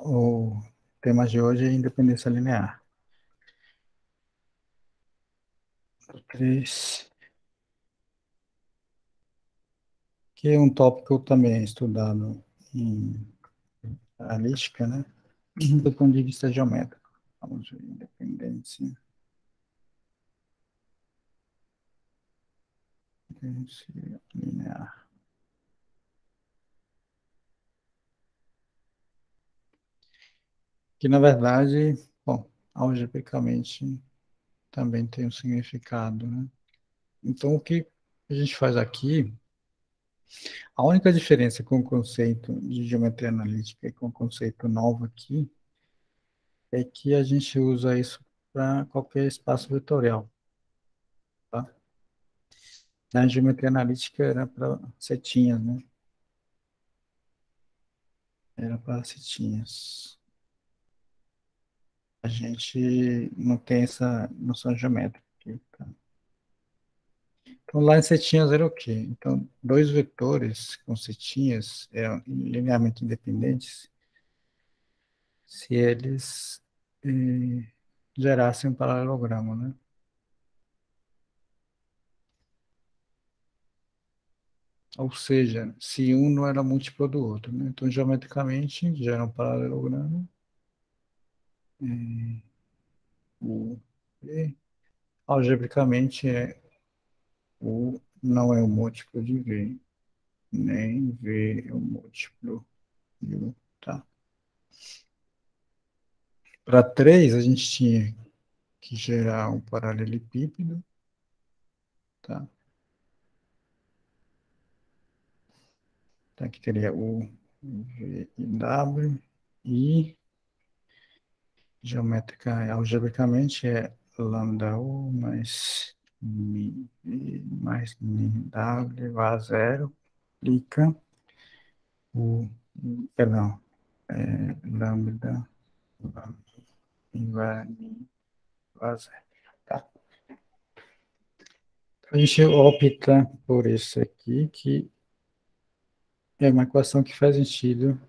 O tema de hoje é independência linear. 3, que é um tópico também estudado em analítica, né? Do ponto de vista geométrico. Vamos ver, independência linear. Que, na verdade, bom, algebricamente também tem um significado, né? Então, o que a gente faz aqui, a única diferença com o conceito de geometria analítica e com o conceito novo aqui, é que a gente usa isso para qualquer espaço vetorial, tá? Na geometria analítica era para setinhas, né? Era para setinhas. A gente não tem essa noção geométrica aqui, tá? Então, lá em setinhas era o quê? Então, dois vetores com setinhas eram linearmente independentes se eles gerassem um paralelogramo, né? Ou seja, se um não era múltiplo do outro, né? Então, geometricamente, gera um paralelogramo. O E, algebricamente, o não é o múltiplo de V, nem V é o múltiplo de U, tá? Para 3 a gente tinha que gerar um paralelepípedo, tá? Então, aqui teria U, V e W, e algebricamente é lambda U mais mi V mais mi W a zero, aplica o, perdão, lambda vai vazar, tá? A gente opta por esse aqui, que é uma equação que faz sentido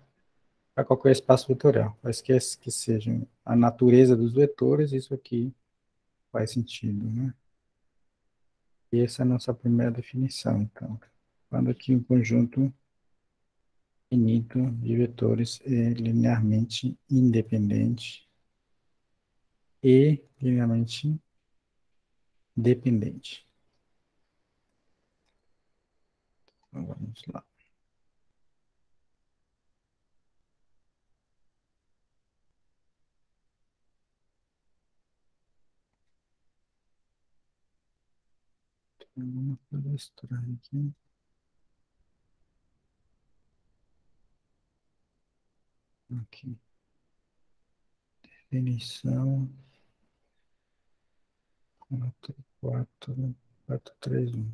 para qualquer espaço vetorial. Quaisquer que sejam a natureza dos vetores, isso aqui faz sentido, né? E essa é a nossa primeira definição, então. Quando aqui um conjunto finito de vetores é linearmente independente e linearmente dependente. Então, vamos lá. Tem uma coisa estranha aqui. Aqui. Definição 4, 4, 3, 1.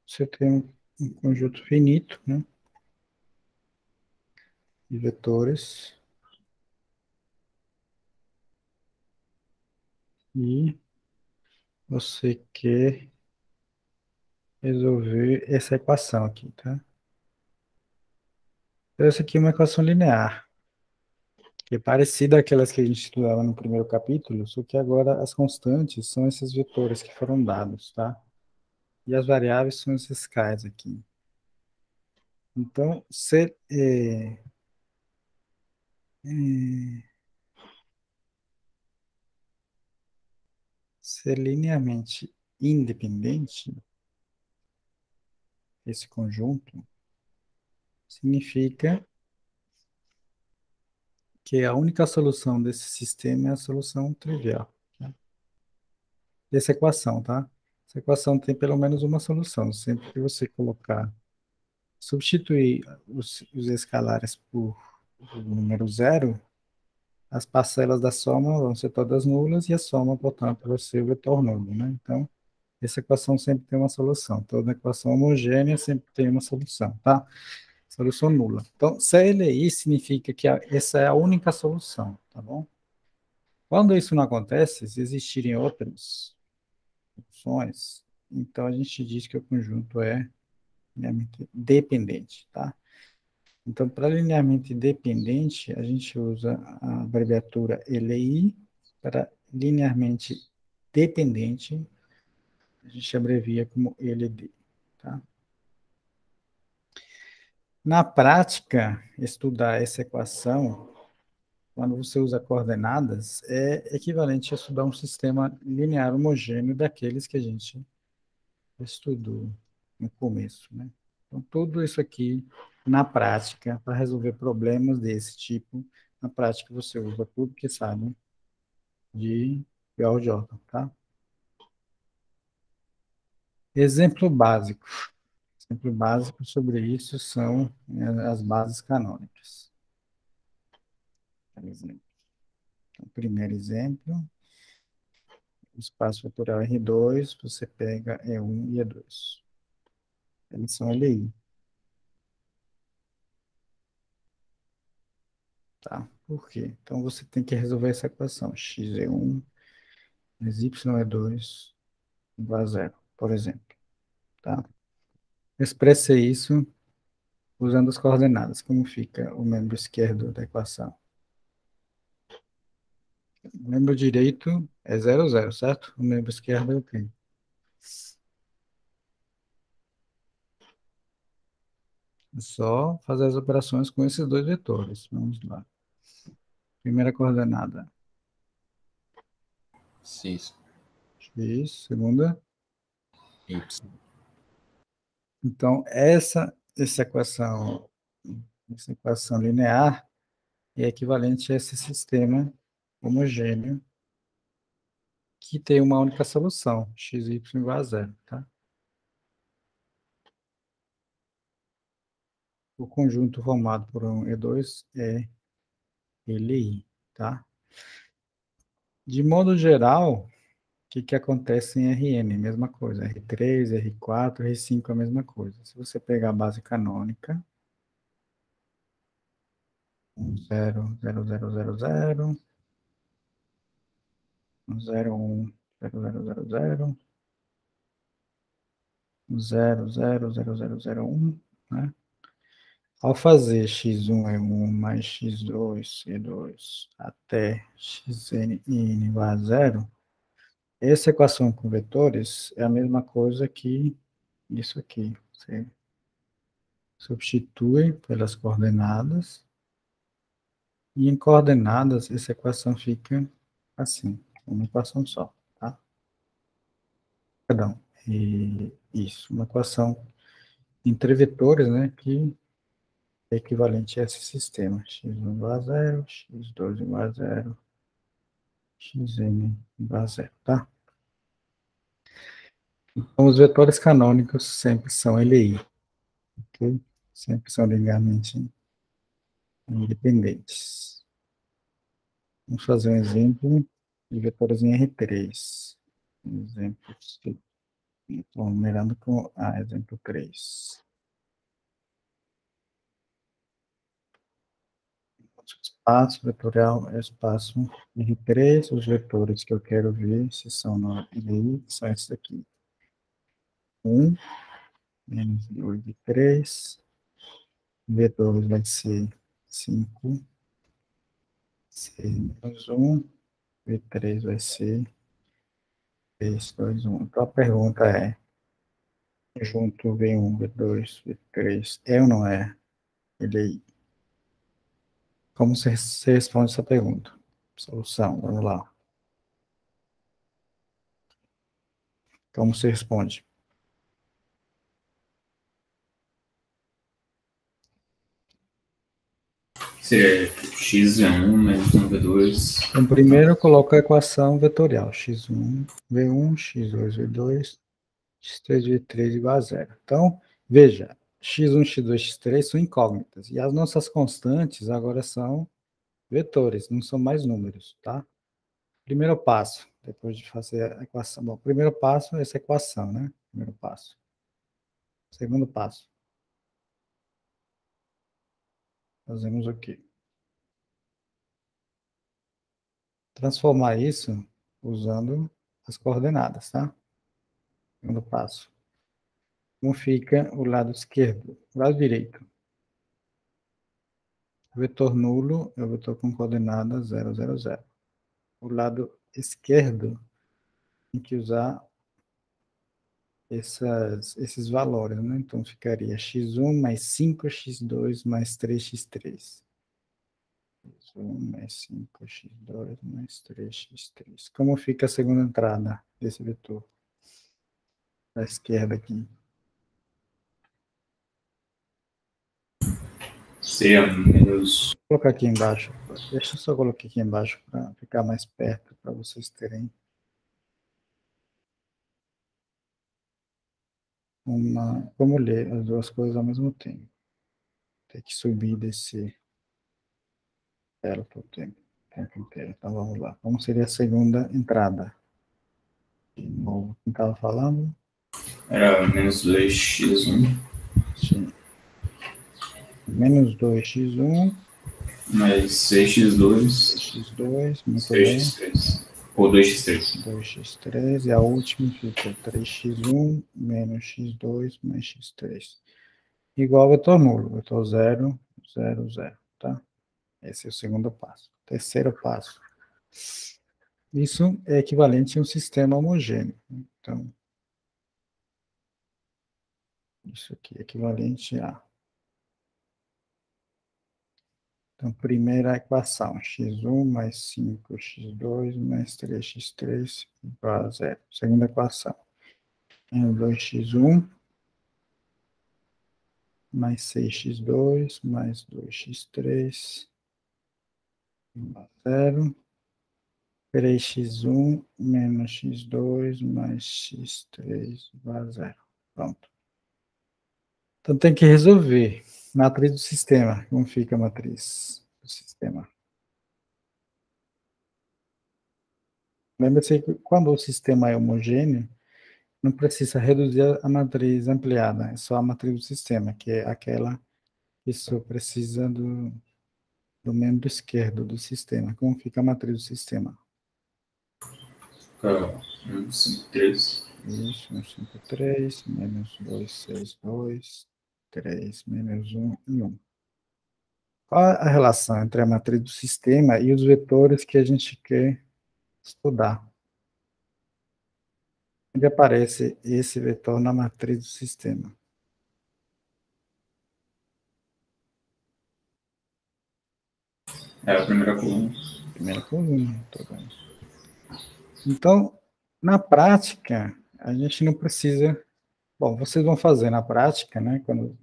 Você tem um conjunto finito, né, de vetores e você quer resolver essa equação aqui, tá? Então, essa aqui é uma equação linear, que é parecida àquelas que a gente estudava no primeiro capítulo, só que agora as constantes são esses vetores que foram dados, tá? E as variáveis são esses caras aqui. Então, é, ser linearmente independente, esse conjunto, significa que a única solução desse sistema é a solução trivial, né? Dessa equação, tá? Essa equação tem pelo menos uma solução. Sempre que você substituir os escalares por o número zero, as parcelas da soma vão ser todas nulas e a soma, portanto, vai ser o vetor nulo, né? Então, essa equação sempre tem uma solução. Toda equação homogênea sempre tem uma solução, tá? Solução nula. Então, se ele aí significa que essa é a única solução, tá bom? Quando isso não acontece, se existirem outras funções, então a gente diz que o conjunto é linearmente dependente, tá? Então, para linearmente dependente, a gente usa a abreviatura LI. Para linearmente dependente, a gente abrevia como LD, tá? Na prática, estudar essa equação, quando você usa coordenadas, é equivalente a estudar um sistema linear homogêneo daqueles que a gente estudou no começo, né? Então, tudo isso aqui, na prática, para resolver problemas desse tipo, na prática você usa tudo que sabe de Gauss-Jordan, tá? Exemplo básico. Exemplo básico sobre isso são as bases canônicas. Por exemplo. Então, primeiro exemplo, o espaço vetorial R2, você pega E1 e E2. Eles são LI, tá? Por quê? Então, você tem que resolver essa equação. X é 1 mais Y é 2 igual a zero, por exemplo, tá? Expresse isso usando as coordenadas. Como fica o membro esquerdo da equação? O membro direito é 0, 0, certo? O membro esquerdo é o quê? É só fazer as operações com esses dois vetores. Vamos lá. Primeira coordenada, X, x. Segunda. Y. Então, essa equação linear é equivalente a esse sistema homogêneo que tem uma única solução, x, y igual a zero, tá? O conjunto formado por um E2 é LI, tá? De modo geral, o que acontece em Rn? Mesma coisa, R3, R4, R5 é a mesma coisa. Se você pegar a base canônica, 0, 0, 0, 0, 0, 0, 1, 0, 0, 0, 0, 0, 0, 0, 0, 0, 1, né? Ao fazer x1 é 1 mais x2 é 2 até xn igual a zero, essa equação com vetores é a mesma coisa que isso aqui. Você substitui pelas coordenadas, e em coordenadas essa equação fica assim, uma equação só, tá? Perdão, isso, uma equação entre vetores, né, que é equivalente a esse sistema, x1 igual a zero, x2 igual a zero, xn igual a zero, tá? Então, os vetores canônicos sempre são LI, ok? Sempre são linearmente independentes. Vamos fazer um exemplo de vetores em R3. Exemplo, estou mirando com exemplo 3. Espaço vetorial é espaço R3. Os vetores que eu quero ver, se são no LI, são esses aqui. 1 menos 2 de 3. V2 vai ser 5. C menos 1. V3 vai ser 3, 2, 1. Então a pergunta é: conjunto V1, V2, V3 é ou não é LI? Como você responde essa pergunta? Solução, vamos lá. Como você responde? Seria X é 1 menos 1 V2. Então, primeiro eu coloco a equação vetorial, x1, v1, x2, v2, x3, v3 igual a zero. Então, veja, x1, x2, x3 são incógnitas, e as nossas constantes agora são vetores, não são mais números, tá? Primeiro passo, depois de fazer a equação. Bom, primeiro passo é essa equação, né? Primeiro passo. Segundo passo, fazemos o quê? transformar isso usando as coordenadas, tá? Segundo passo. Como fica o lado esquerdo? O lado direito. O vetor nulo é o vetor com coordenada 0, 0, 0. O lado esquerdo tem que usar esses valores, né? Então, ficaria x1 mais 5x2 mais 3x3. X1 mais 5x2 mais 3x3. Como fica a segunda entrada desse vetor? Da esquerda aqui. Seria menos. Vou colocar aqui embaixo. Deixa eu só colocar aqui embaixo para ficar mais perto, para vocês terem uma. Como ler as duas coisas ao mesmo tempo. Tem que subir desse tela para o tempo inteiro. Então vamos lá. Como seria a segunda entrada? De novo, quem estava falando? Era menos 2x1 Sim. Menos 2x1 mais 6x2, 3x2, muito bem. 3x3. Ou 2x3. 2x3 e a última fica 3x1 menos x2 mais x3. Igual ao vetor nulo, vetor 0, 0, 0, tá? Esse é o segundo passo. Terceiro passo. Isso é equivalente a um sistema homogêneo. Então, isso aqui é equivalente a... Então, primeira equação, x1 mais 5x2 mais 3x3 igual a 0. Segunda equação, 2x1 mais 6x2 mais 2x3 igual a 0. 3x1 menos x2 mais x3 igual a 0. Pronto. Então tem que resolver. Matriz do sistema. Como fica a matriz do sistema? Lembra-se que quando o sistema é homogêneo, não precisa reduzir a matriz ampliada, é só a matriz do sistema, que é aquela que só precisa do membro esquerdo do sistema. Como fica a matriz do sistema? Fica 5,3. Isso, 1, 5, 3, menos 2, 6, 2, 3, menos 1 e 1. Qual a relação entre a matriz do sistema e os vetores que a gente quer estudar? Onde aparece esse vetor na matriz do sistema? É a primeira coluna. Primeira coluna, muito bem. Então, na prática, a gente não precisa... Bom, vocês vão fazer na prática, né? Quando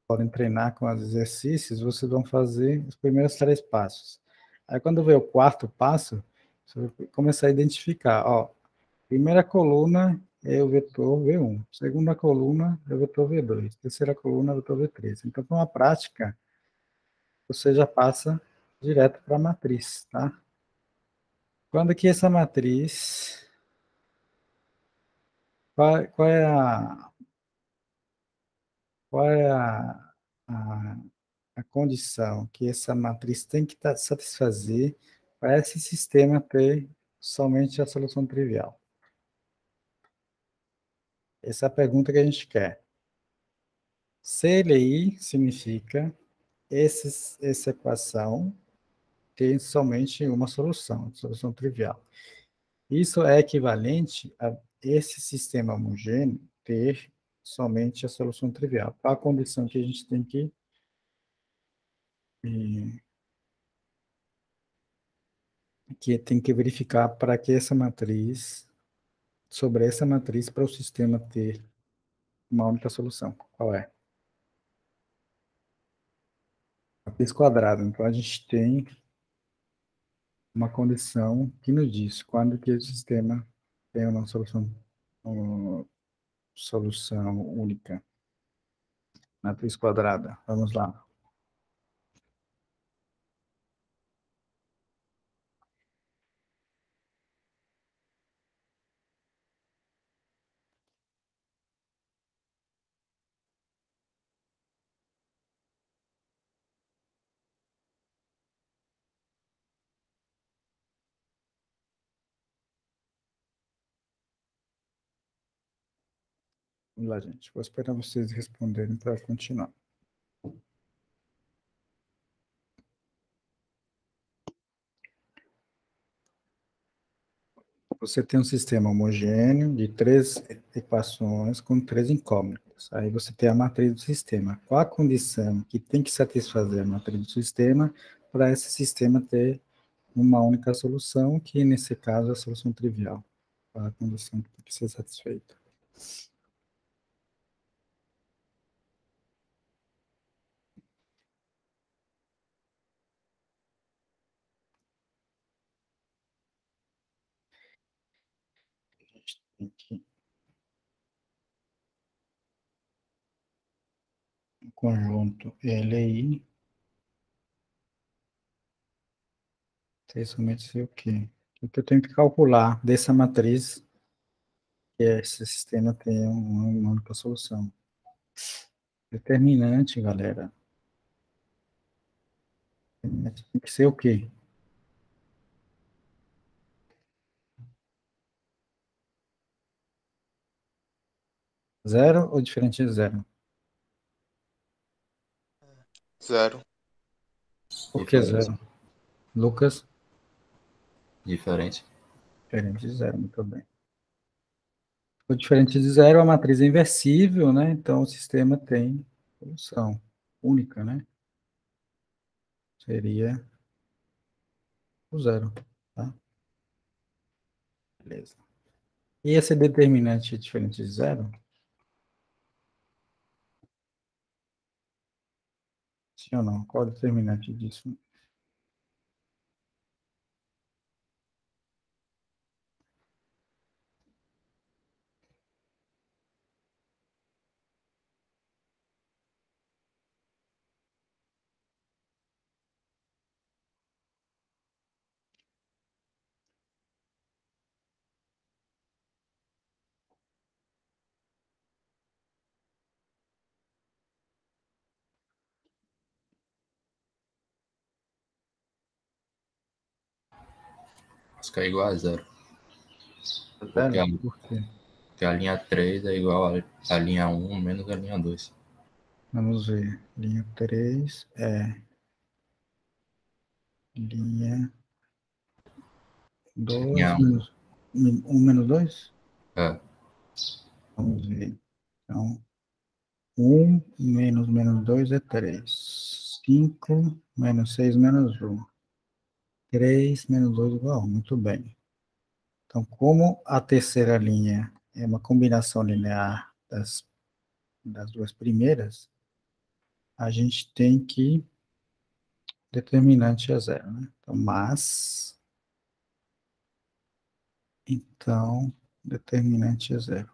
podem treinar com os exercícios, vocês vão fazer os primeiros 3 passos. Aí, quando vê o quarto passo, você vai começar a identificar, ó, primeira coluna é o vetor V1, segunda coluna é o vetor V2, terceira coluna é o vetor V3. Então, com a prática, você já passa direto para a matriz, tá? Quando que essa matriz... Qual é a, a condição que essa matriz tem que satisfazer para esse sistema ter somente a solução trivial? Essa é a pergunta que a gente quer. CLI significa essa equação tem somente uma solução, solução trivial. Isso é equivalente a esse sistema homogêneo ter somente a solução trivial. Qual a condição que a gente tem que verificar para que essa matriz, sobre essa matriz, para o sistema ter uma única solução? Qual é? Matriz quadrada. Então, a gente tem uma condição que nos diz quando que o sistema tem uma solução única. Matriz quadrada. Vamos lá. Vamos lá, gente. Vou esperar vocês responderem para continuar. Você tem um sistema homogêneo de 3 equações com 3 incógnitas. Aí você tem a matriz do sistema. Qual a condição que tem que satisfazer a matriz do sistema para esse sistema ter uma única solução, que nesse caso é a solução trivial? Qual a condição que tem que ser satisfeita? A gente tem que o conjunto LI ter somente sei o quê? O que eu tenho que calcular dessa matriz que esse sistema tem uma única solução. Determinante, galera. Determinante tem que ser o quê? Zero ou diferente de zero? Zero. Por que Diferente. zero? Lucas? Diferente. Diferente de zero, muito bem. O diferente de zero, a matriz é inversível, né? Então o sistema tem solução única, né? Seria o zero, tá? Beleza. E esse determinante diferente de zero? Sim ou não? Qual é o determinante disso? Acho que é igual a zero. Porque Zero? a, Por quê? porque a linha 3 é igual a linha 1 menos a linha 2. Vamos ver. Linha 3 é linha 2 Linha menos 1 menos 2. 1. É. Vamos ver. Então, 1 menos 2 é 3. 5 menos 6 menos 1. 3 menos 2 igual a 1. Muito bem. Então, como a terceira linha é uma combinação linear das duas primeiras, a gente tem que determinante é zero, né? Então, determinante é zero.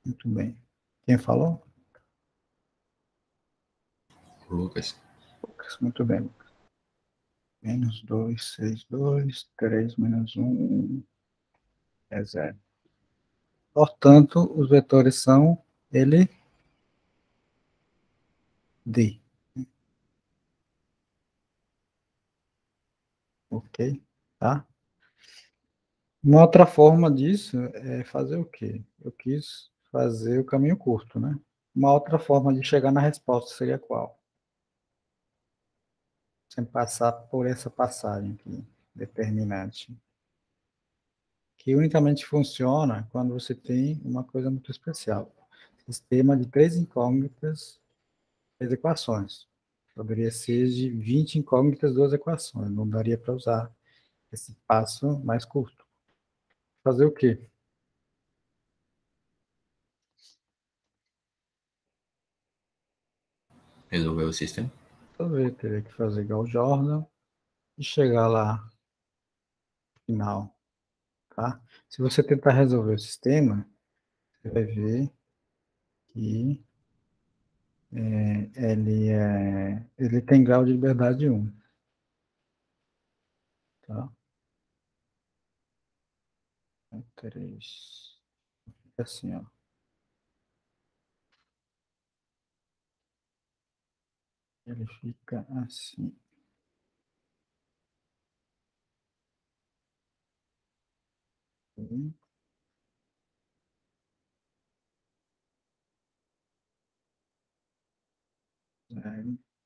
Muito bem. Quem falou? Lucas. Lucas. Muito bem, Lucas. Menos 2 6 2 3 menos um é zero. Portanto, os vetores são L, D. Ok? Tá? Uma outra forma disso é fazer o quê? Eu quis fazer o caminho curto, né? Uma outra forma de chegar na resposta seria qual? Sem passar por essa passagem aqui, determinante. Que unicamente funciona quando você tem uma coisa muito especial. Sistema de 3 incógnitas, 3 equações. Poderia ser de 20 incógnitas, 2 equações. Não daria para usar esse passo mais curto. Fazer o quê? Resolveu o sistema. Talvez teria que fazer igual o Jordan e chegar lá no final, tá? Se você tentar resolver o sistema, você vai ver que ele tem grau de liberdade 1, tá? 3. Assim, ó. Ele fica assim.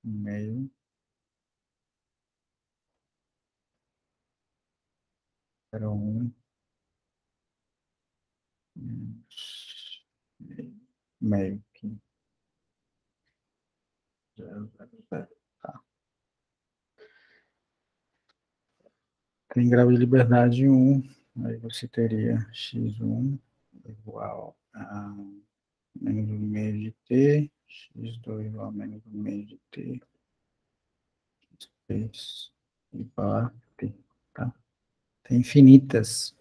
meio, zero, menos meio, aqui. Zero, zero, zero. Tá. Tem grau de liberdade 1, aí você teria x1 igual a menos 1 meio de t, x2 igual a menos 1 meio de t, x3 igual a t, tá? Tem infinitas.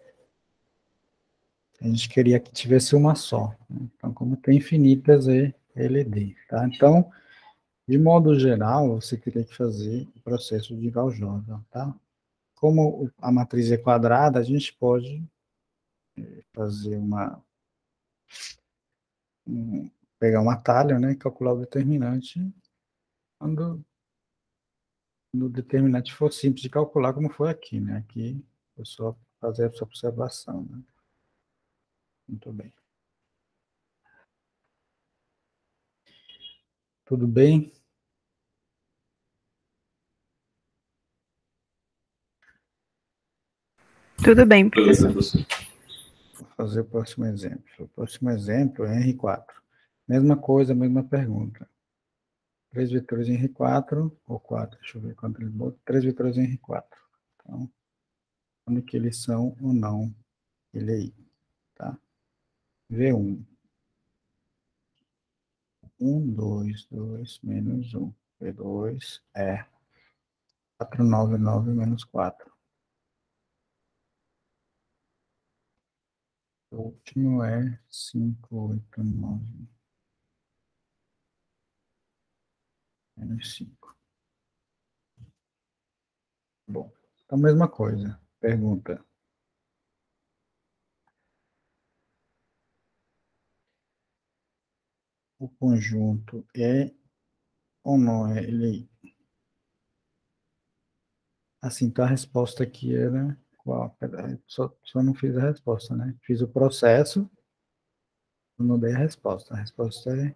A gente queria que tivesse uma só, né? Então, como tem infinitas, é LD, tá? Então, de modo geral, você teria que fazer o processo de Gauss-Jordan, tá? Como a matriz é quadrada, a gente pode fazer pegar um atalho, né, e calcular o determinante quando o determinante for simples de calcular, como foi aqui, né? Aqui é só fazer essa observação, né? Muito bem. Tudo bem? Tudo bem, professor. Vou fazer o próximo exemplo. O próximo exemplo é R4. Mesma coisa, mesma pergunta. 3 vetores em R4, ou 4, deixa eu ver quanto eles botam. 3 vetores em R4. Então, quando que eles são ou não, ele aí, tá? V1. 2, 2 menos 1. V2 é 499 menos 4. O último é 589 menos 5. Bom, então mesma coisa. Pergunta. O conjunto é ou não é ele? Assim, então a resposta aqui era qual? Só não fiz a resposta, né? Fiz o processo, não dei a resposta. A resposta é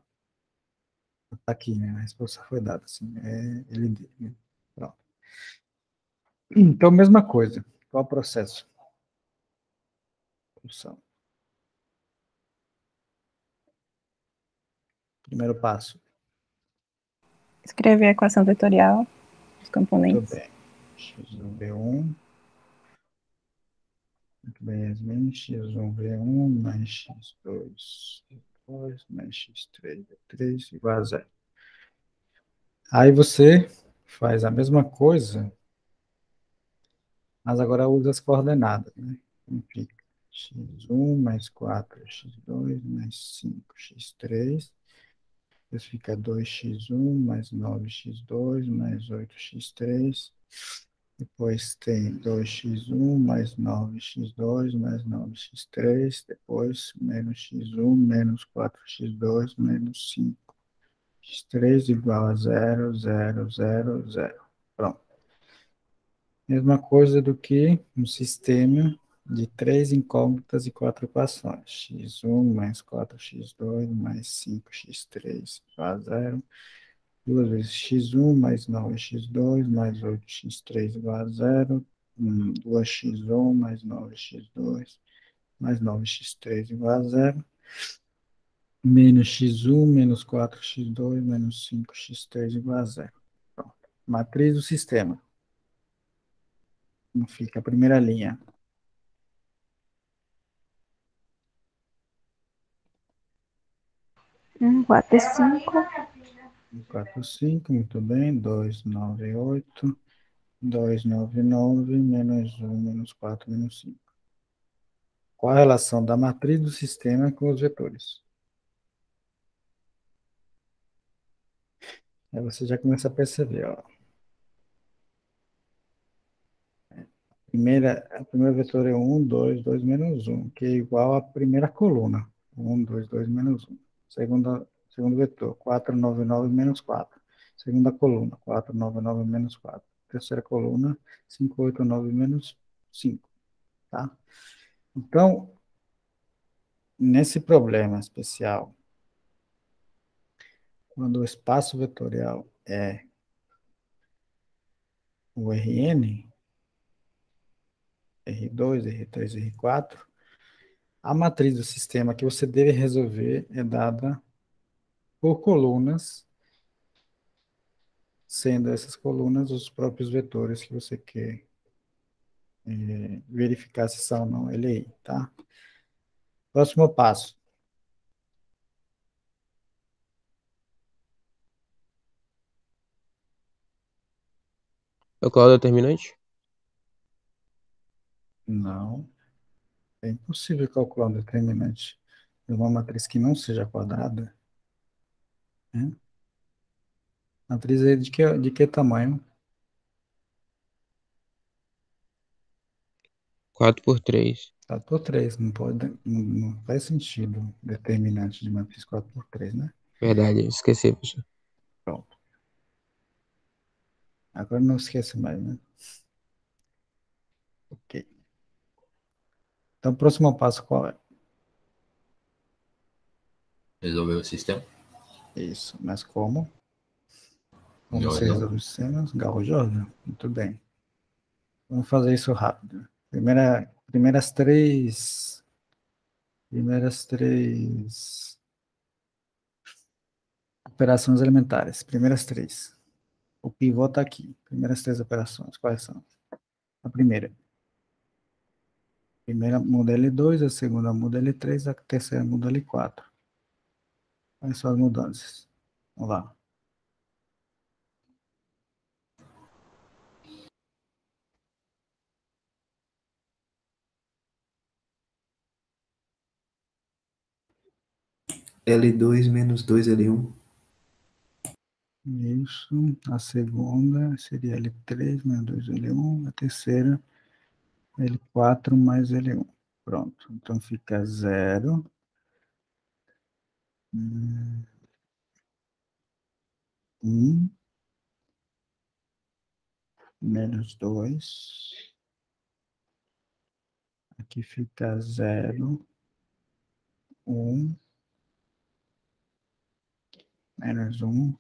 tá aqui, né? A resposta foi dada, assim, é ele. Né? Pronto. Então, mesma coisa. Qual o processo? Solução. Primeiro passo. Escrever a equação vetorial dos Muito componentes. bem. X1V1. Muito bem, Yasmin. X1V1 mais X2, V2 mais X3, V3 igual a zero. Aí você faz a mesma coisa, mas agora usa as coordenadas, né? Então fica x1 mais 4, x2 mais 5, x3. Depois fica 2x1 mais 9x2 mais 8x3. Depois tem 2x1 mais 9x2 mais 9x3. Depois menos x1 menos 4x2 menos 5x3 igual a 0, 0, 0, 0. Pronto. Mesma coisa do que um sistema de 3 incógnitas e 4 equações. x1 mais 4x2 mais 5x3 igual a 0. 2 vezes x1 mais 9x2 mais 8x3 igual a 0. 2x1 mais 9x2 mais 9x3 igual a 0. Menos x1 menos 4x2 menos 5x3 igual a 0. Pronto. Matriz do sistema. Como fica a primeira linha? 4 e 5. 4, 5, muito bem. 2, 9, 8. 2, 9, 9, menos 1, menos 4, menos 5. Qual a relação da matriz do sistema com os vetores? Aí você já começa a perceber, ó. A primeira vetor é 1, 2, 2 menos 1, que é igual à primeira coluna. 1, 2, 2 menos 1. Segundo vetor, 4, 9, 9 menos 4. Segunda coluna, 4, 9, 9 menos 4. Terceira coluna, 5, 8, 9 menos 5. Tá? Então, nesse problema especial, quando o espaço vetorial é o Rn, R2, R3, R4, a matriz do sistema que você deve resolver é dada por colunas, sendo essas colunas os próprios vetores que você quer verificar se são ou não LI, tá? Próximo passo. Qual é o determinante? Não, é impossível calcular um determinante de uma matriz que não seja quadrada, né? Matriz é de que tamanho? 4 por 3. 4 por 3, não pode, não faz sentido determinante de matriz 4 por 3, né? Verdade, esqueci, professor. Pronto. Agora não esqueça mais, né? Ok. Então, o próximo passo qual é? Resolver o sistema. Isso, mas como? Como você Jordan. resolve os sistemas? Gauss Jordan? Muito bem. Vamos fazer isso rápido. Primeiras três operações elementares. Primeiras três. O pivô está aqui. Primeiras três operações. Quais são? A primeira muda L2, a segunda muda L3, a terceira muda L4. Quais são as mudanças? Vamos lá. L2 menos 2L1. Isso. A segunda seria L3 menos 2L1. A terceira, L4 mais L1. Pronto. Então fica 0. 1 menos 2. Aqui fica 0, 1, menos 1,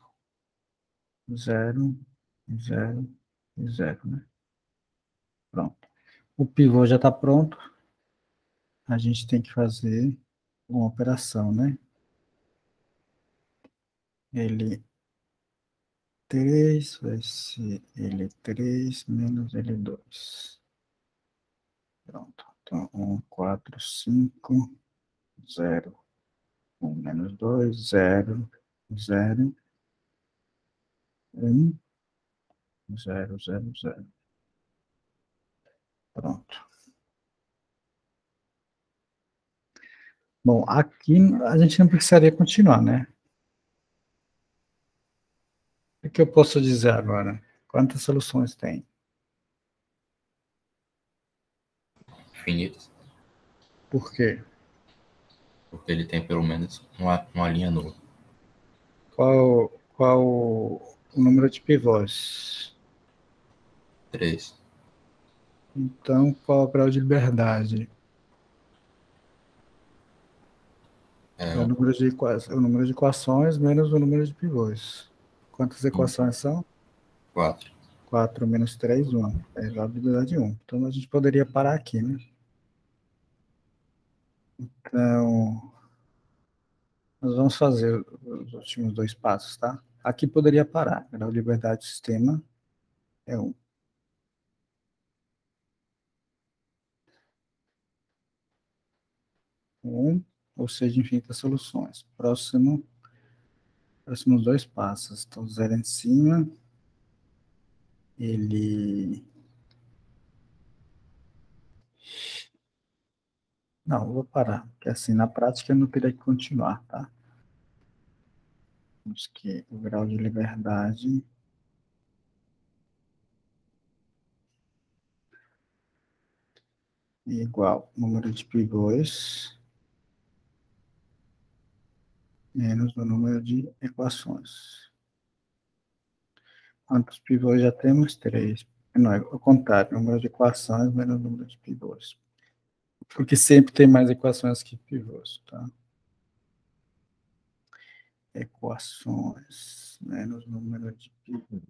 0, 0 e 0, né? Pronto. O pivô já está pronto. A gente tem que fazer uma operação, né? L3 vai ser L3 menos L2. Pronto. Então, 1, 4, 5, 0. 1 menos 2, 0, 0, 1, 0, 0, 0. Pronto. Bom, aqui a gente não precisaria continuar, né? O que eu posso dizer agora? Quantas soluções tem? Infinitas. Por quê? Porque ele tem pelo menos uma linha nula. Qual o número de pivôs? 3. Então, qual é o grau de liberdade? É o número de equações menos o número de pivôs. Quantas equações são? 4. 4 menos 3, 1. É a probabilidade 1. Então, a gente poderia parar aqui, né? Então, nós vamos fazer os últimos dois passos, tá? Aqui poderia parar. Grau de liberdade do sistema é 1. Ou seja, infinitas soluções. Próximos dois passos. Então, 0 em cima, ele... Não, vou parar, porque assim, na prática eu não teria que continuar, tá? Temos que o grau de liberdade é igual ao número de pivôs menos o número de equações. Quantos pivôs já temos? 3. Não, é o contrário, número de equações menos o número de pivôs. Porque sempre tem mais equações que pivôs, tá? Equações. menos número de pivôs.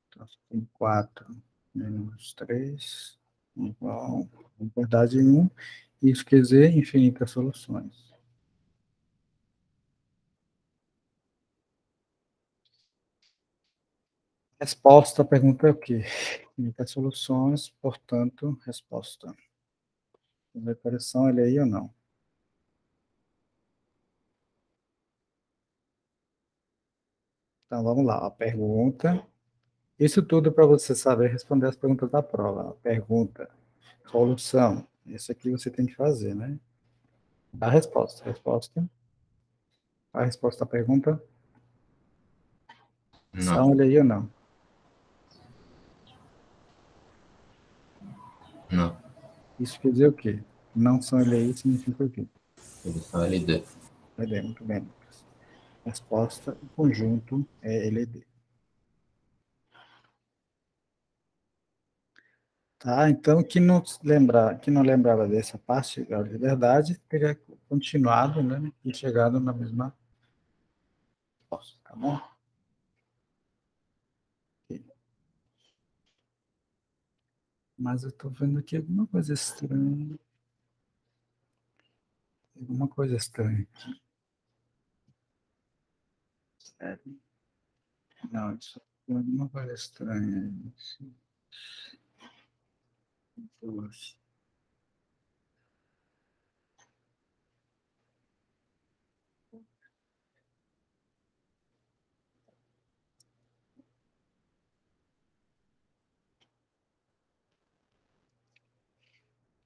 Então, tem 4 menos 3 igual, na verdade, 1. Isso quer dizer infinitas soluções. Resposta à pergunta é o quê? Infinitas soluções, portanto, resposta. A operação, ele aí ou não? Então, vamos lá. A pergunta. Isso tudo para você saber responder as perguntas da prova. A pergunta, solução. Isso aqui você tem que fazer, né? A resposta. Resposta. A resposta à pergunta. São Não, ele aí ou não? não. Isso quer dizer o quê? Não são ele aí significa o quê? Eles são LD. LD, muito bem, Lucas. Resposta, o conjunto é LD. Tá, então, que não lembrava dessa parte da liberdade, teria continuado, né, e chegado na mesma resposta, tá bom? Ok. Mas eu estou vendo aqui alguma coisa estranha. Alguma coisa estranha. Sério? Não, isso é alguma coisa estranha. Duas.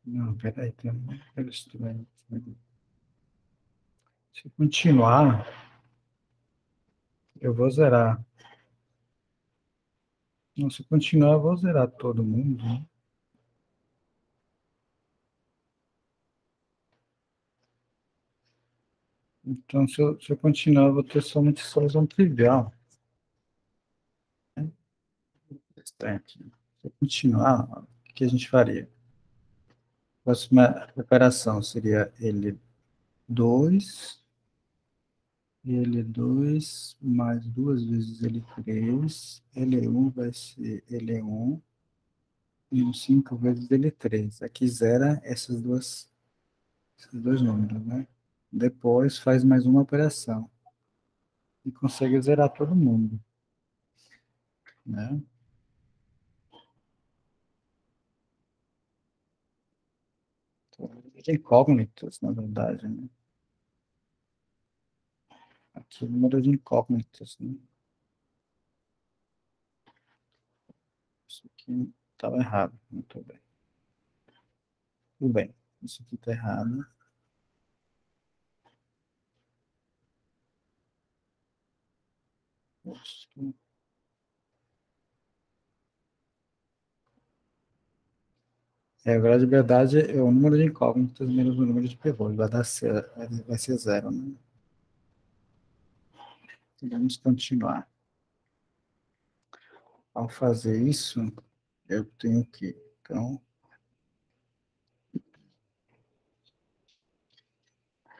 Não, peraí, tem uma coisa estranha. Se continuar, eu vou zerar. Não, se continuar, eu vou zerar todo mundo, né? Então, se eu continuar, eu vou ter somente solução trivial. Restante. Se eu continuar, o que a gente faria? A próxima operação seria L2, L2 mais duas vezes L3, L1 vai ser L1, e 5 vezes L3. Aqui zera esses dois números, né? Depois faz mais uma operação e consegue zerar todo mundo, né? Então, de incógnitas, na verdade, né? Aqui o número de incógnitas, né? Isso aqui estava errado, muito bem. Tudo bem, isso aqui está errado. Isso. É, a grau de liberdade é o número de incógnitas menos o número de pivôs. Vai ser zero, né? Vamos continuar. Ao fazer isso, eu tenho que, então,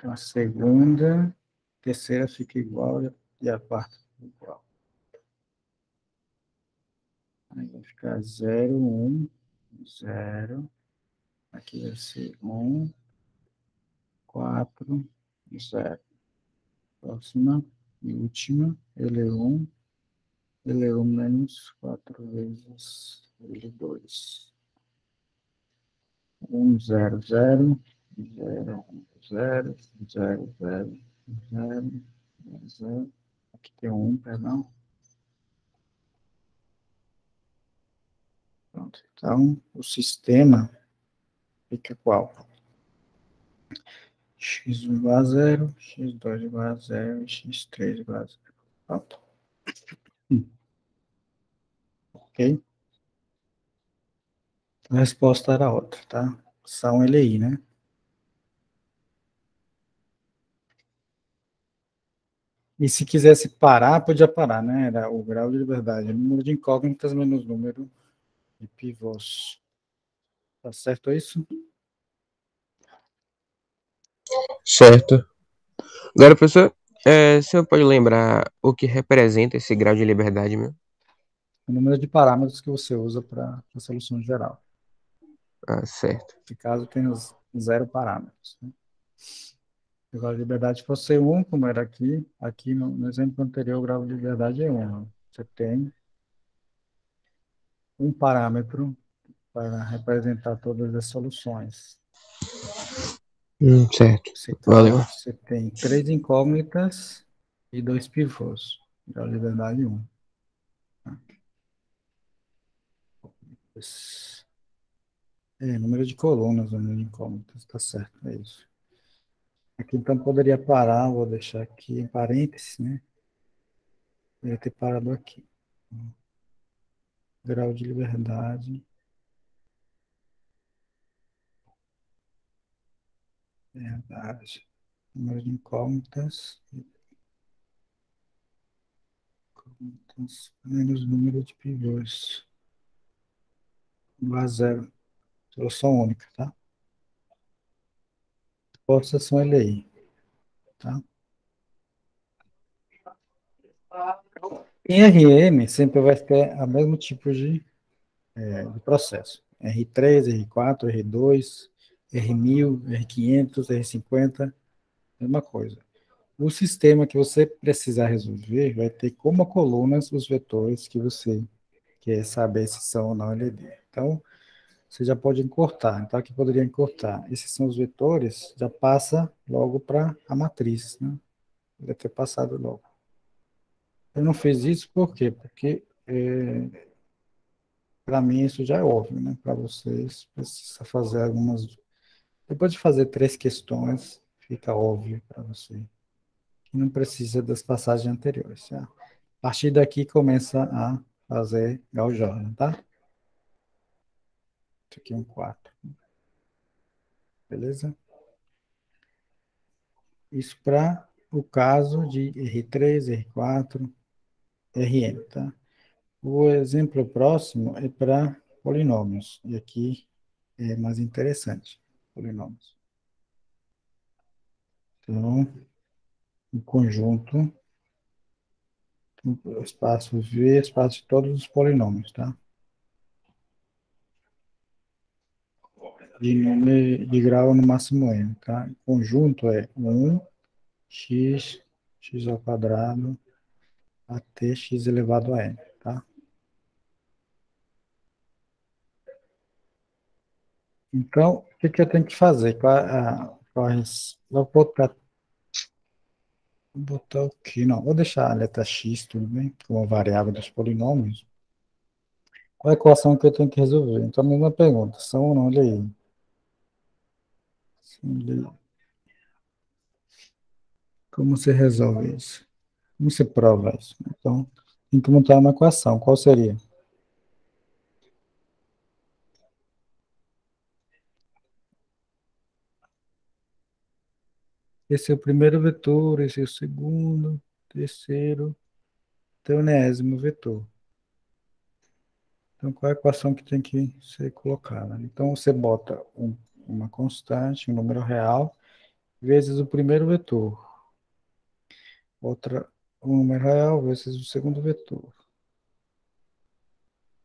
a segunda, terceira fica igual e a quarta fica igual. Aí vai ficar 0, 1, 0. Aqui vai ser 1, 4, 0. Próxima e última, L1. L1 menos 4 vezes L2. 1, 0, 0, 0, 0, 0, 0, 0, 0. Aqui tem 1, perdão. Pronto. Então, o sistema fica qual? X1 igual a 0, X2 igual a 0, X3 igual a 0. Pronto. Ok? A resposta era outra, tá? São LI, né? E se quisesse parar, podia parar, né? Era o grau de liberdade. Número de incógnitas menos número de pivôs. Tá certo isso? Certo. Agora, professor, O senhor pode lembrar o que representa esse grau de liberdade meu? O número de parâmetros que você usa para a solução geral. Ah, certo. Nesse caso, tem os 0 parâmetros, né? Se o grau de liberdade fosse 1, como era aqui no exemplo anterior, o grau de liberdade é 1. Você tem um parâmetro para representar todas as soluções. Certo. Nesse Valeu. caso, você tem 3 incógnitas e 2 pivôs. Grau de liberdade 1. Número de colunas, número de incógnitas, tá certo, é isso. Aqui então poderia parar, vou deixar aqui em parênteses, né? Poderia ter parado aqui. Grau de liberdade, verdade. Número de incógnitas menos número de pivôs. Igual a zero. Solução única, tá? Hipóteses são ele aí, tá? Em RM, sempre vai ter o mesmo tipo de processo. R3, R4, R2, R1000, R500, R50, mesma coisa. O sistema que você precisar resolver vai ter como colunas os vetores que você quer saber se são ou não LD. Então, você já pode encurtar. Então, aqui poderia encurtar. Esses são os vetores, já passa logo para a matriz, né? Deve ter passado logo. Eu não fiz isso por quê? Porque para mim isso já é óbvio, né? Para vocês, precisa fazer algumas. Depois de fazer 3 questões, fica óbvio para você que não precisa das passagens anteriores. Tá? A partir daqui começa a fazer Gauss-Jordan, tá? Isso aqui é um 4. Beleza? Isso para o caso de R3, R4, Rn, tá? O exemplo próximo é para polinômios. E aqui é mais interessante, polinômios. Então, o conjunto, o espaço V, espaço de todos os polinômios, tá? De grau no máximo n, tá? O conjunto é 1, x ao quadrado, até x elevado a n, tá? Então, o que que eu tenho que fazer? Vou botar o quê? Não, vou deixar a letra x, tudo bem? Como variável dos polinômios. Qual é a equação que eu tenho que resolver? Então, a mesma pergunta, são ou não? Olha aí. Olha aí. Como você resolve isso? Como você prova isso? Então, tem que montar uma equação. Qual seria? Esse é o primeiro vetor, esse é o segundo, terceiro, até o enésimo vetor. Então, qual é a equação que tem que ser colocada? Então, você bota uma constante, um número real, vezes o primeiro vetor. Um número real vezes o segundo vetor.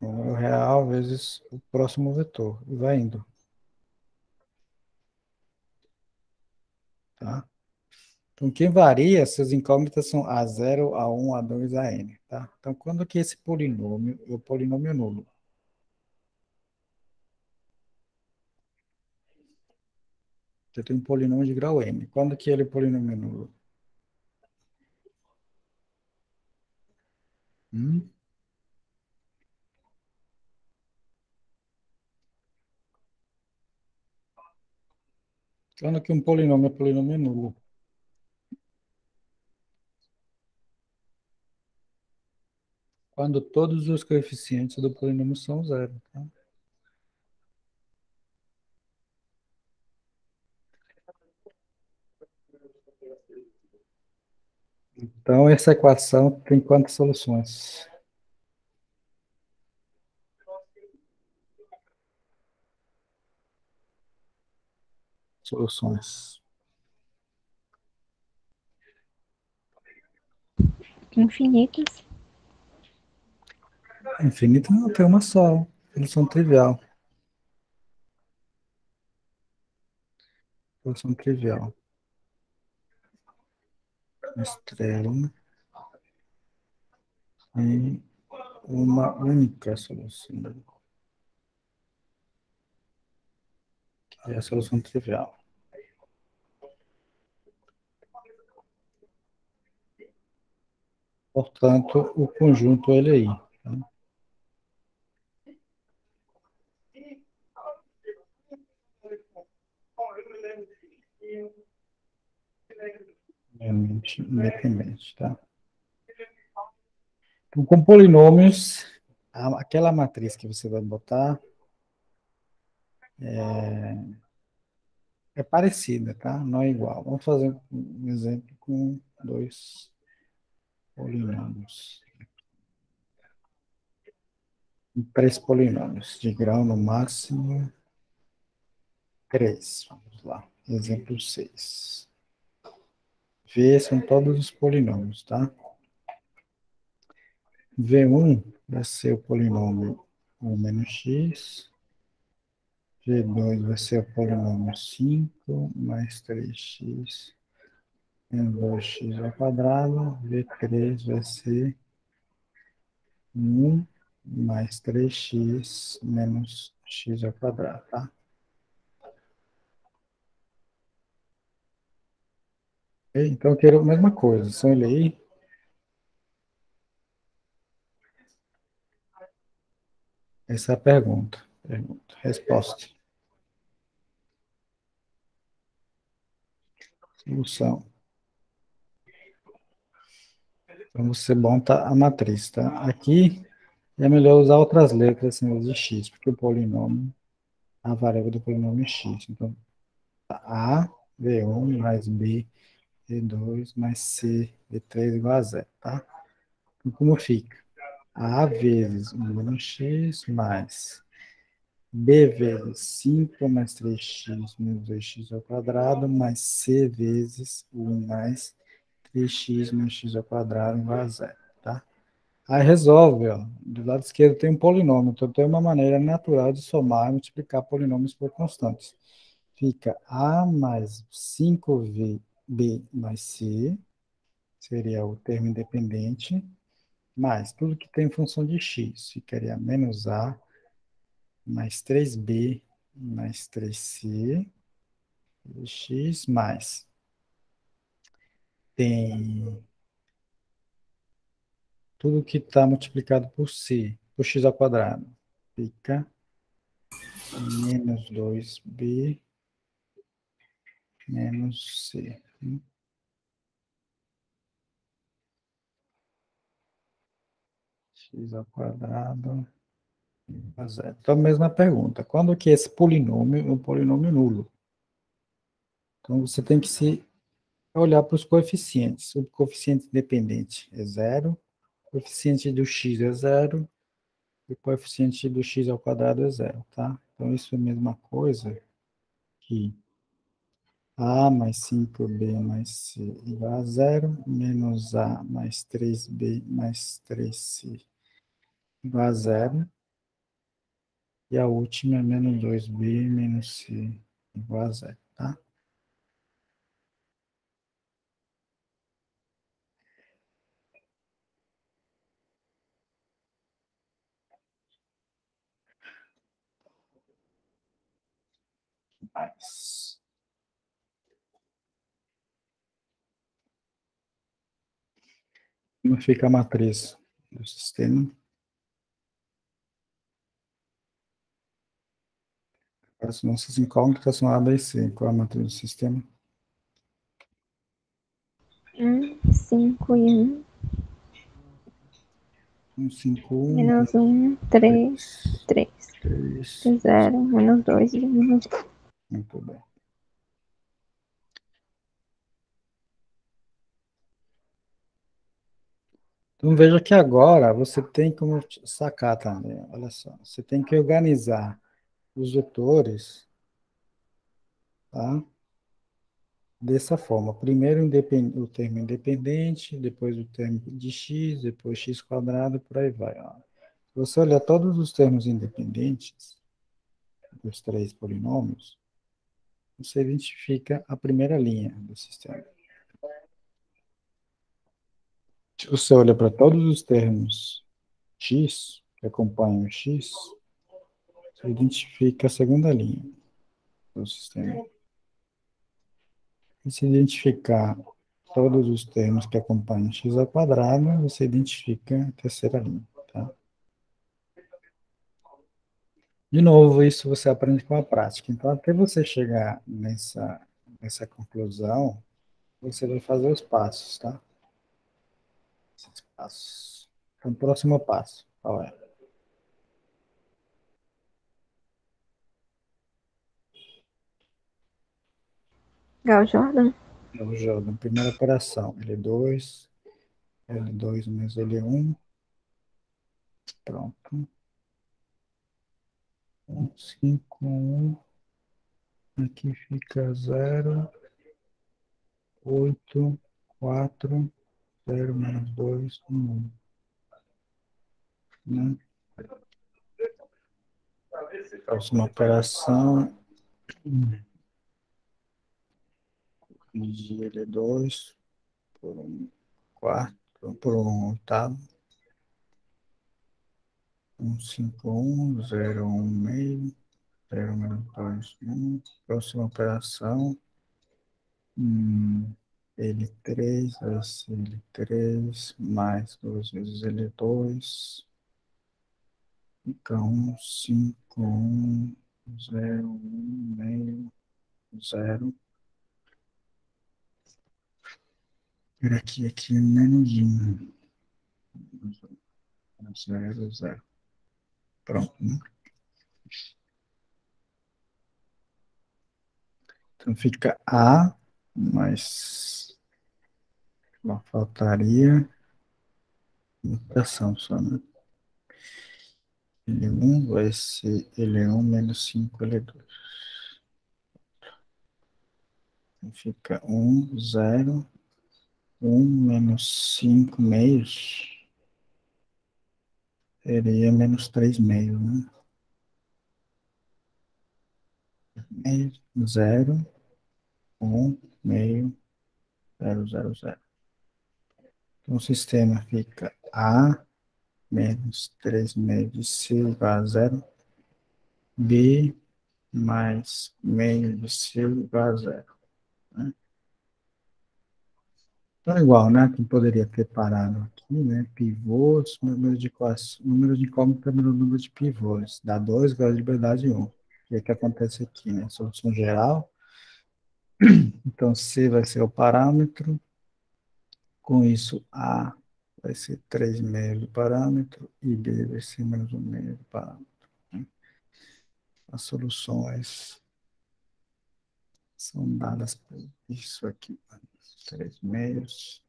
Um número real vezes o próximo vetor. E vai indo. Tá? Então, quem varia, essas incógnitas são A0, A1, A2, AN. Tá? Então, quando que esse polinômio é o polinômio nulo? Você tem um polinômio de grau n. Quando que ele é polinômio nulo? Hum? Quando que um polinômio é polinômio nulo? Quando todos os coeficientes do polinômio são zero. Tá? Então, essa equação tem quantas soluções? Soluções. Infinitas. Infinito não, tem uma só. Solução trivial. Solução trivial. Estrela e uma única solução, que é a solução trivial. Portanto, o conjunto LI. Tá? Independente, tá? Então, com polinômios, aquela matriz que você vai botar é parecida, tá? Não é igual. Vamos fazer um exemplo com dois polinômios. Três polinômios de grau no máximo 3. Vamos lá. Exemplo 6. V são todos os polinômios, tá? V1 vai ser o polinômio 1 menos x. V2 vai ser o polinômio 5 mais 3x menos 2x ao quadrado. V3 vai ser 1 mais 3x menos x ao quadrado, tá? Ok? Então, eu quero a mesma coisa. São ele aí. Essa é a pergunta. Resposta. Solução. Então, você monta a matriz, tá? Aqui é melhor usar outras letras assim, de x, porque o polinômio, a variável do polinômio é x. Então, A, V1 mais B, V2 mais C, V3 igual a zero, tá? Então, como fica? A vezes 1 menos x mais B vezes 5 mais 3x menos 2x ao quadrado mais C vezes 1 mais 3x menos x ao quadrado igual a zero, tá? Aí resolve, ó. Do lado esquerdo tem um polinômio, então tem uma maneira natural de somar e multiplicar polinômios por constantes. Fica A mais 5b mais C, seria o termo independente, mais tudo que tem função de x, ficaria menos A mais 3b mais 3c, x mais. Tem tudo que está multiplicado por c, por x ao quadrado. Fica menos 2b menos c. X ao quadrado a zero. Então, mesma pergunta. Quando que esse polinômio é um polinômio nulo? Então, você tem que se olhar para os coeficientes. O coeficiente independente é zero, o coeficiente do x é zero, e o coeficiente do x ao quadrado é zero, tá? Então, isso é a mesma coisa que a mais 5b mais c igual a zero, menos a mais 3b mais 3c igual a zero, e a última é menos 2b menos c igual a zero, tá? Mais. Como fica a matriz do sistema? As nossas incógnitas são A, B e C. Qual é a matriz do sistema? 5 e 1. 1, 5, 1, Menos 1, 3, 3. 3. 0, menos 2 e menos 1. Muito bem. Então veja que agora você tem como sacar também. Olha só. Você tem que organizar os vetores, tá? dessa forma. Primeiro o termo independente, depois o termo de x, depois x quadrado, por aí vai. Ó. Se você olhar todos os termos independentes dos três polinômios, você identifica a primeira linha do sistema. Se você olha para todos os termos x, que acompanham o x, você identifica a segunda linha do sistema. E se identificar todos os termos que acompanham x ao quadrado, você identifica a terceira linha. Tá? De novo, isso você aprende com a prática. Então, até você chegar nessa conclusão, você vai fazer os passos, tá? Esses passos. Então, próximo passo, qual é? Gal Jordan. É o jogo. Primeira operação, L2, L2 menos L1. Pronto. 5, 1. Aqui fica 0, 8, 4, 0 menos 2, 1. Né? Próxima operação, dividir L2 por 1/4, por 1/8. 5, 1, 0, 1/2, 0 menos 2, 1. Próxima operação, L3 vai ser L3 mais 2 vezes L2. Então, 5, 1, 0, 1/2, 0. Aqui é menos 1. 0, 0. Pronto, né? Então fica A, mas faltaria mutação só, né? L1 vai ser L1 menos 5 L2. Então fica 1, 0, 1 menos 5 meios seria menos 3 meios, né? Meio, 0, 1, meio, 0, 0, 0. Então o sistema fica A menos 3 meios de C igual a 0, B mais meio de C igual a 0. Né? Então, igual, né? Que poderia ter parado aqui, né? Pivôs, número de incógnita pelo número de pivôs. Dá 2, grau de liberdade 1. O que é que acontece aqui, né? Solução geral. Então, C vai ser o parâmetro. Com isso, A vai ser 3 meios do parâmetro e B vai ser menos 1 meio do parâmetro. Né? As soluções são dadas por isso aqui. 3 meios,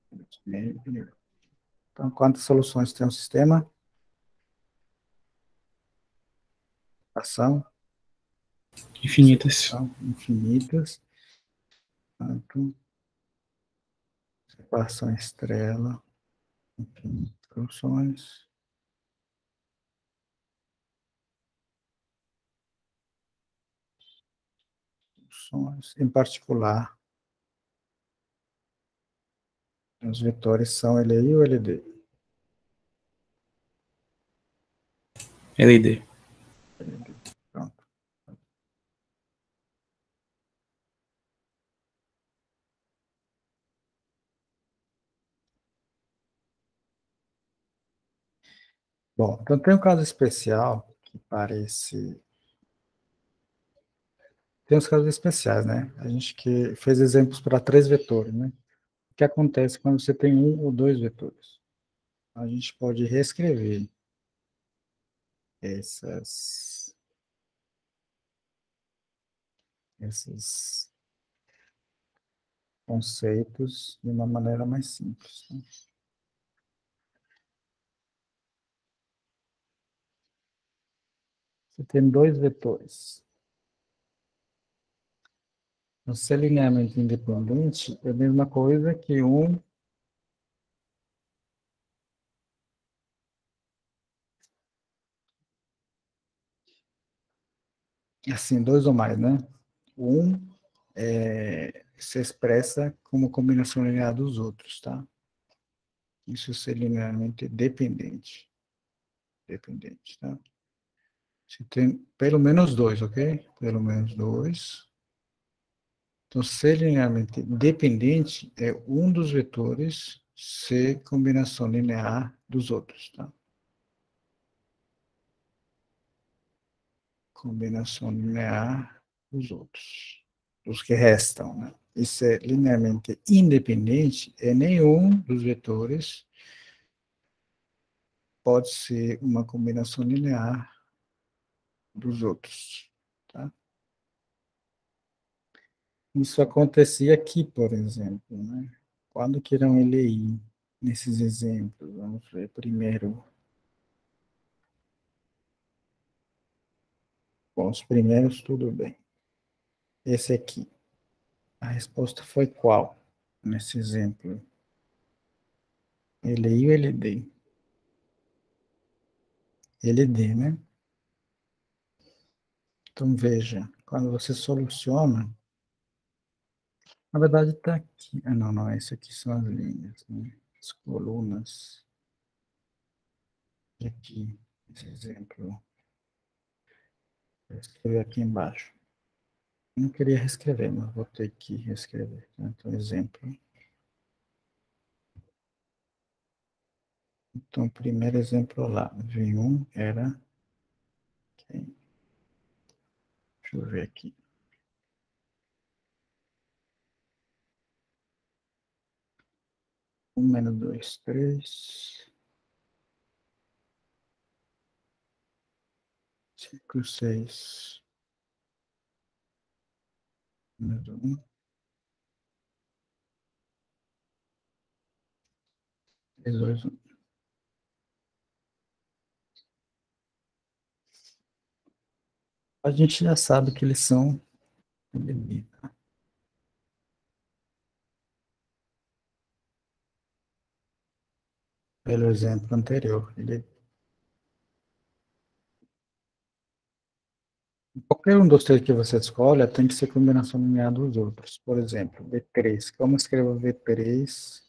3 meios. Então, quantas soluções tem o sistema? Ação? Infinitas. São infinitas. Portanto, equação estrela, infinitas soluções. Soluções. Em particular, os vetores são LI ou LD? LD. Pronto. Bom, então tem um caso especial que parece. Tem os casos especiais, né? A gente que fez exemplos para 3 vetores, né? O que acontece quando você tem um ou 2 vetores? A gente pode reescrever esses conceitos de uma maneira mais simples. Né? Você tem 2 vetores. Então, ser linearmente independente é a mesma coisa que um assim, dois ou mais, né? Um se expressa como combinação linear dos outros, tá? Isso é linearmente dependente. Dependente, tá? Se tem pelo menos dois, ok? Pelo menos dois. Então, ser linearmente dependente é um dos vetores ser combinação linear dos outros, tá? Combinação linear dos outros. Dos que restam, né? E ser linearmente independente é nenhum dos vetores pode ser uma combinação linear dos outros, tá? Isso acontecia aqui, por exemplo, né? Quando que irão LI nesses exemplos? Vamos ver primeiro. Com os primeiros, tudo bem. Esse aqui. A resposta foi qual? Nesse exemplo. LI ou LD? LD, né? Então, veja. Quando você soluciona, na verdade está aqui. Ah, não, não. Esse aqui são as linhas, né? As colunas. E aqui, esse exemplo. Vou escrever aqui embaixo. Não queria reescrever, mas vou ter que reescrever. Então, exemplo. Então, o primeiro exemplo lá, V1 era... Okay. Deixa eu ver aqui. 1 menos 2, 3. 5, 6. Menos 1. 3, 2, 1. A gente já sabe que eles são LB, tá? Pelo exemplo anterior. Qualquer um dos três que você escolha tem que ser combinação linear dos outros. Por exemplo, V3. Como escrevo V3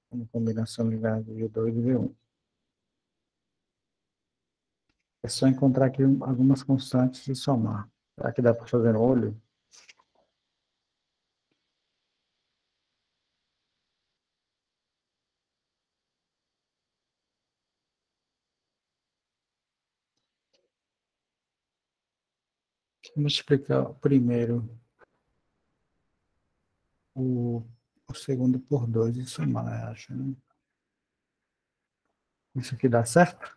como combinação linear de V2 e V1? É só encontrar aqui algumas constantes e somar. Será que dá para fazer no olho? Vamos explicar primeiro o segundo por 2 e somar, acho, né? Isso aqui dá certo?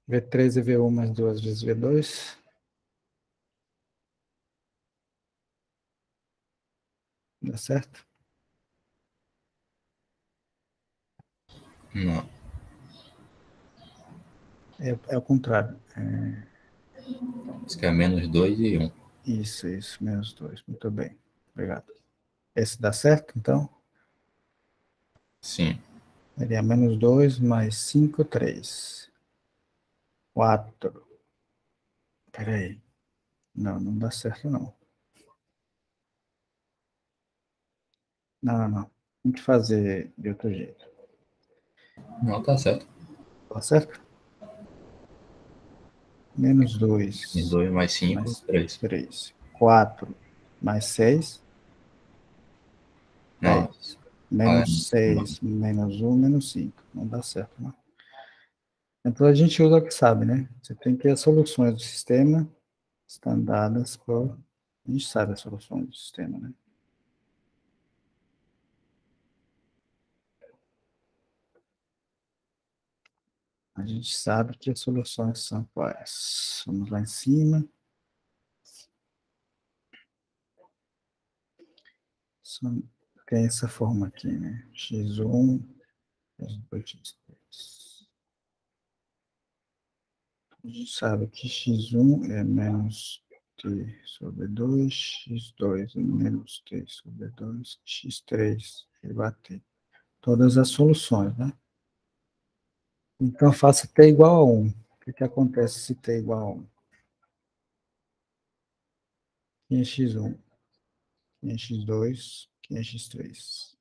V3 e V1 mais 2 vezes V2. Dá certo? Não. É o contrário. Isso que é menos 2 e 1. Isso, menos 2. Muito bem. Obrigado. Esse dá certo, então? Sim. Ele é menos 2 mais 5, 3. 4. Espera aí. Não, não dá certo, não. Não. Tem que fazer de outro jeito. Não, tá certo. Dá certo? Menos Menos 2 2 mais 5, mais 3. 3. 4 mais 6, Não. 10. Menos 6 menos 1, menos 5. Não dá certo, não. Então a gente usa o que sabe, né? Você tem que as soluções do sistema estão dadas por... A gente sabe as soluções do sistema, né? A gente sabe que as soluções são quais. Vamos lá em cima. Tem essa forma aqui, né? x1, x2, x3. A gente sabe que x1 é menos t sobre 2, x2 menos t sobre 2, x3 igual a t. Todas as soluções, né? Então, faça t igual a 1. O que acontece se t igual a 1? Quem é x1? Quem é x2? Quem é x3?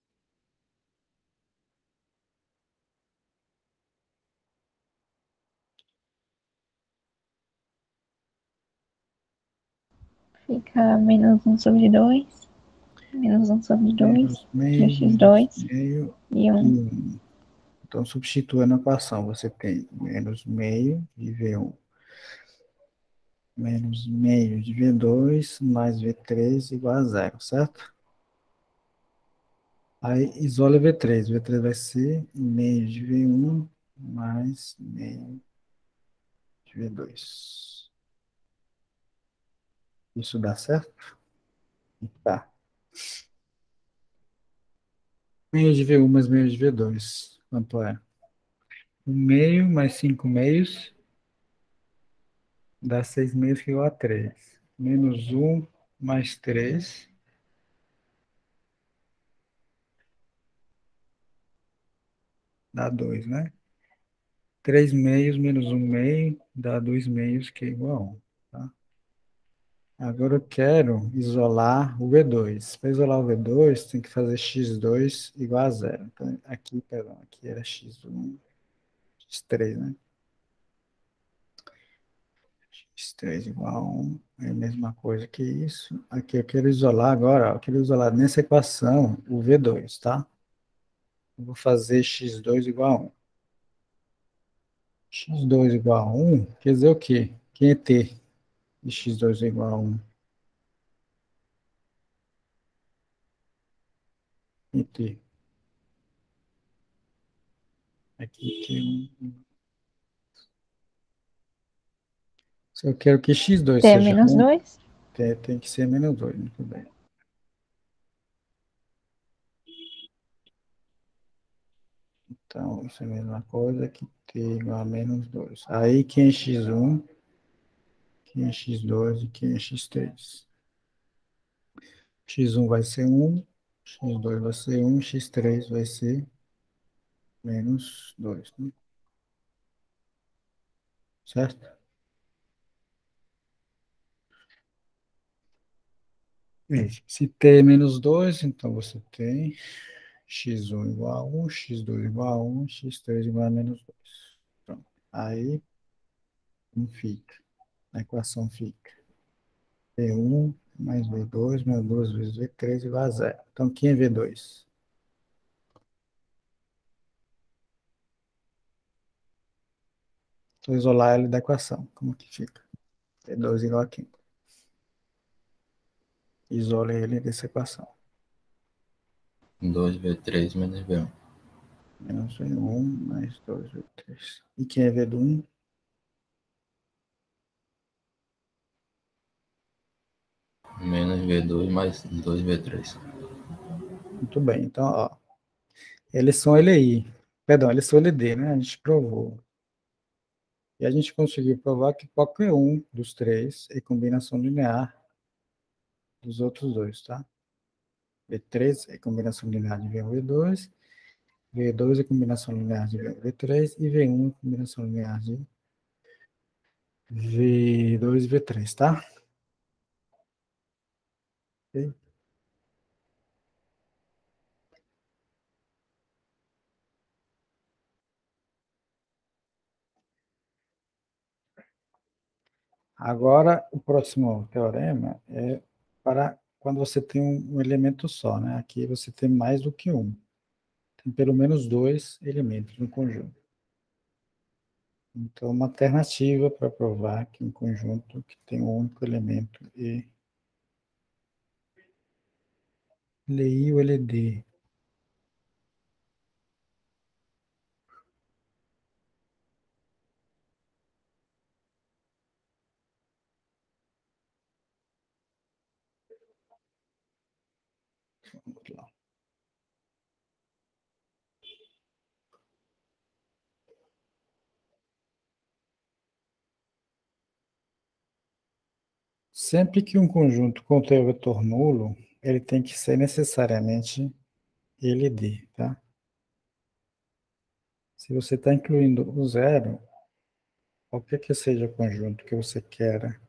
Fica menos 1 sobre 2. Menos 1 sobre 2. Menos meio, menos X2 meio e e 1. 1. Então, substituindo a equação, você tem menos meio de V1 menos meio de V2 mais V3 igual a zero, certo? Aí isola V3. V3 vai ser meio de V1 mais meio de V2. Isso dá certo? Tá. Meio de V1 mais meio de V2. Quanto é? 1 meio mais 5 meios dá 6 meios que é igual a 3. Menos 1 mais 3 dá 2, né? 3 meios menos 1 meio dá 2 meios que é igual a 1. Tá? Agora eu quero isolar o V2. Para isolar o V2, tem que fazer x2 igual a zero. Então, aqui, perdão, aqui era x1, x3, né? X3 igual a 1 é a mesma coisa que isso. Aqui eu quero isolar agora, ó, eu quero isolar nessa equação o V2, tá? Eu vou fazer x2 igual a 1. x2 igual a 1 quer dizer o quê? Quem é t de x2 igual a 1? Quem é t? Aqui Q1. Se eu quero que x2 T seja menos 1, 2. tem que ser menos 2, muito bem. Então, isso é a mesma coisa que t igual a menos 2. Aí, quem é x1, quem é x2 e quem é x3? x1 vai ser 1, x2 vai ser 1, x3 vai ser menos 2, né? Certo? Isso. Se t é menos 2, então você tem x1 igual a 1, x2 igual a 1, x3 igual a menos 2. Pronto. Aí, não fica. A equação fica V1 mais V2 mais 2 vezes V3 igual a zero. Então, quem é V2? Vou isolar ele da equação. Como que fica? V2 igual a quem? Isole ele dessa equação. 2v3 menos v1. Menos V1 mais 2V3. E quem é V do 1? Menos v2 mais 2v3. Muito bem. Então, ó. Eles são LI. Perdão, eles são LD, né? A gente provou. E a gente conseguiu provar que qualquer um dos três é combinação linear dos outros dois, tá? V3 é combinação linear de V1 e V2. V2 é combinação linear de V3 e V1 é combinação linear de V2 e V3, tá? Ok? Agora, o próximo teorema é para quando você tem um elemento só, né? Aqui você tem mais do que um. Tem pelo menos dois elementos no conjunto. Então, uma alternativa para provar que um conjunto que tem um único elemento é LI ou LD. Vamos lá. Sempre que um conjunto contém o vetor nulo, ele tem que ser necessariamente LD, tá? Se você está incluindo o zero, qualquer que seja o conjunto que você queira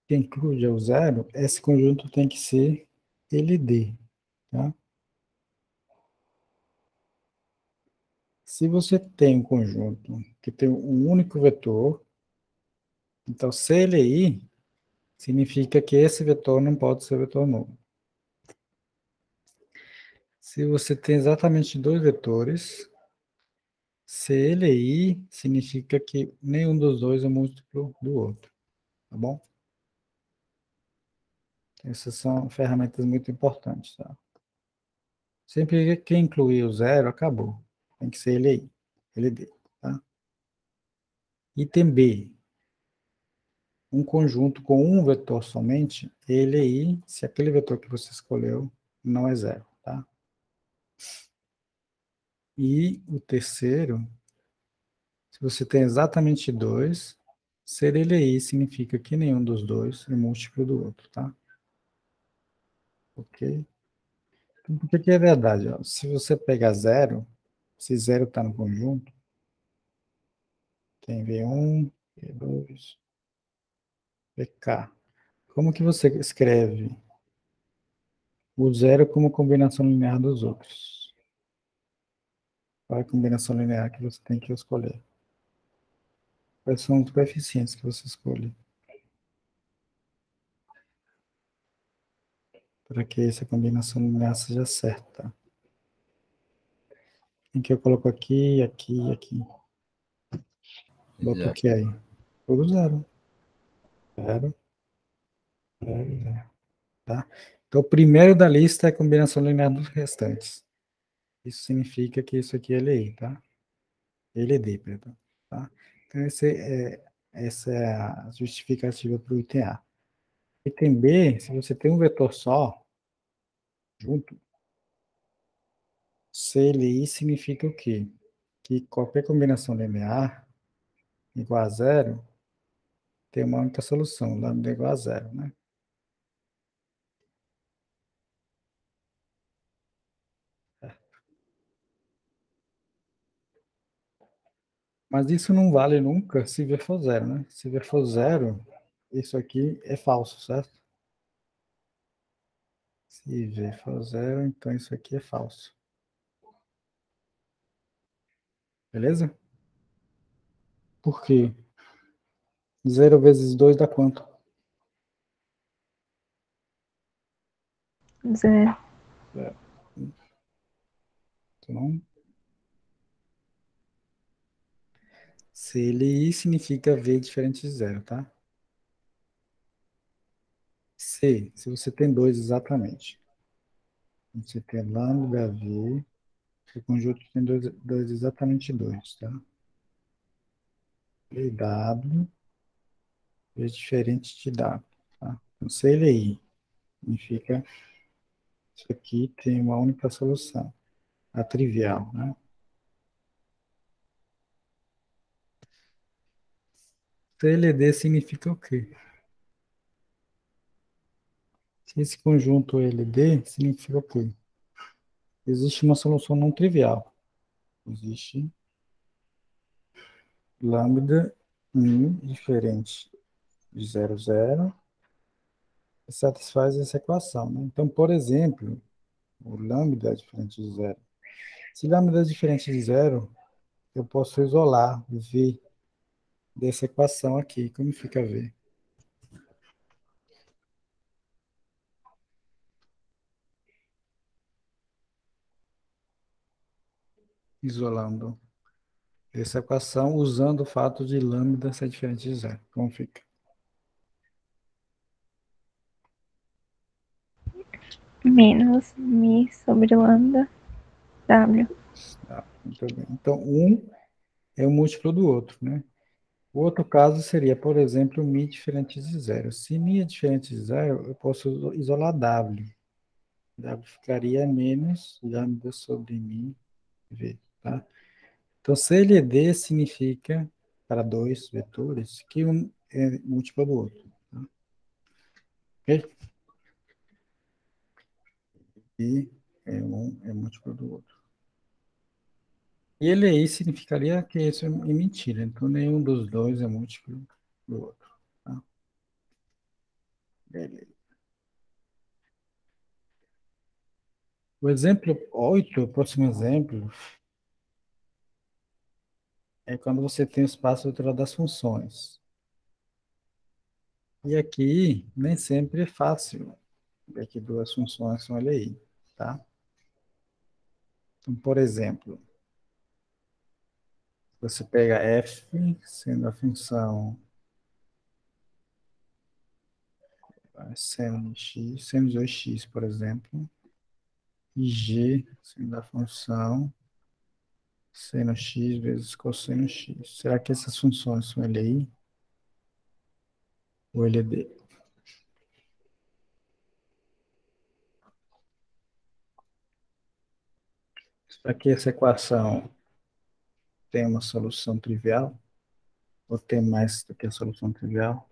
que inclui o zero, esse conjunto tem que ser LD, tá? Se você tem um conjunto que tem um único vetor, então CLI significa que esse vetor não pode ser vetor nulo. Se você tem exatamente dois vetores, CLI significa que nenhum dos dois é múltiplo do outro, tá bom? Essas são ferramentas muito importantes, tá? Sempre que incluir o zero, acabou. Tem que ser LI, LD, tá? Item B. Um conjunto com um vetor somente, LI, se aquele vetor que você escolheu não é zero, tá? E o terceiro, se você tem exatamente dois, ser LI significa que nenhum dos dois é múltiplo do outro, tá? Ok? Então, por que é verdade? Ó? Se você pegar zero, se zero está no conjunto, tem V1, V2, VK. Como que você escreve o zero como combinação linear dos outros? Qual é a combinação linear que você tem que escolher? Quais são os coeficientes que você escolhe? Para que essa combinação linear seja certa. Em que eu coloco aqui, aqui, aqui. Boto o Zero. que aí? Tudo zero. Zero, zero, zero. Tá? Então, o primeiro da lista é a combinação linear dos restantes. Isso significa que isso aqui é LI, tá? LD, perdão. Tá? Então, essa é a justificativa para o item A. Item B, se você tem um vetor só, junto, CLI significa o quê? Que qualquer combinação linear igual a zero tem uma única solução, lambda igual a zero, né? Mas isso não vale nunca se V for zero, né? Se V for zero, isso aqui é falso, certo? Se V for zero, então isso aqui é falso. Beleza? Por quê? 0 vezes 2 dá quanto? Zero. Então, CLI significa V diferente de zero, tá? C, se você tem dois exatamente. Você tem lambda V, o conjunto tem dois exatamente dois, tá? E W, V diferente de W, tá? Então, CLI significa isso aqui tem uma única solução, a trivial, né? CLD significa o quê? Se esse conjunto é LD, significa o quê? Existe uma solução não trivial. Existe lambda diferente de 0, 0, que satisfaz essa equação, né? Então, por exemplo, o lambda é diferente de zero. Se lambda é diferente de zero, eu posso isolar V dessa equação aqui. Como fica V? Isolando essa equação usando o fato de lambda ser diferente de zero. Como fica? Menos mi sobre lambda W. Tá, muito bem. Então, um é o múltiplo do outro, né? O outro caso seria, por exemplo, mi diferente de zero. Se mi é diferente de zero, eu posso isolar W. W ficaria menos lambda sobre mi V, tá? Então, CLD significa, para dois vetores, que um é múltiplo do outro. Tá? Ok? E um é múltiplo do outro. E ele aí significaria que isso é mentira. Então, nenhum dos dois é múltiplo do outro. Tá? Beleza. O exemplo 8, o próximo exemplo, é quando você tem o espaço vetorial das funções. E aqui, nem sempre é fácil ver que duas funções são LI, tá? Então, por exemplo, você pega f sendo a função seno de x, seno de 2x, por exemplo, e g sendo a função seno x vezes cosseno x. Será que essas funções são LI ou LD? Será que essa equação tem uma solução trivial? Ou tem mais do que a solução trivial?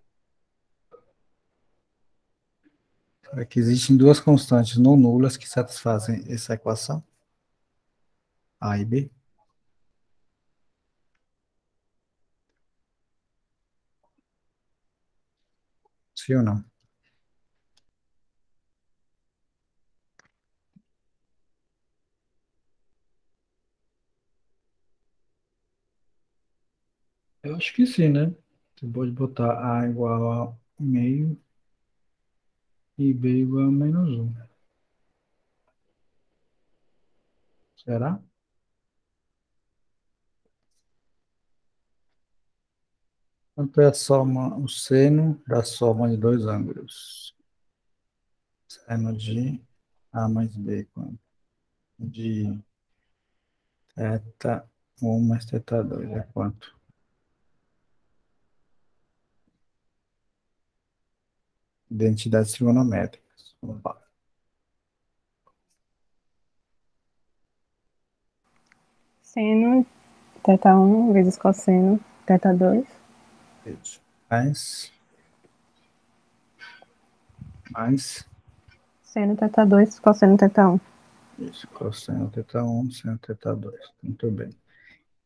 Será que existem duas constantes não nulas que satisfazem essa equação? A e B? Sim ou não? Eu acho que sim, né? Você pode botar A igual a meio e B igual a -1. Será? Quanto é a soma, o seno da soma de dois ângulos? Seno de A mais B, quanto? De θ 1 mais θ 2 é quanto? Identidades trigonométricas. Opa. Seno θ1 vezes cosseno θ2. Isso. Mais Seno θ2 cosseno θ1. isso, cosseno θ1, seno θ2. Muito bem.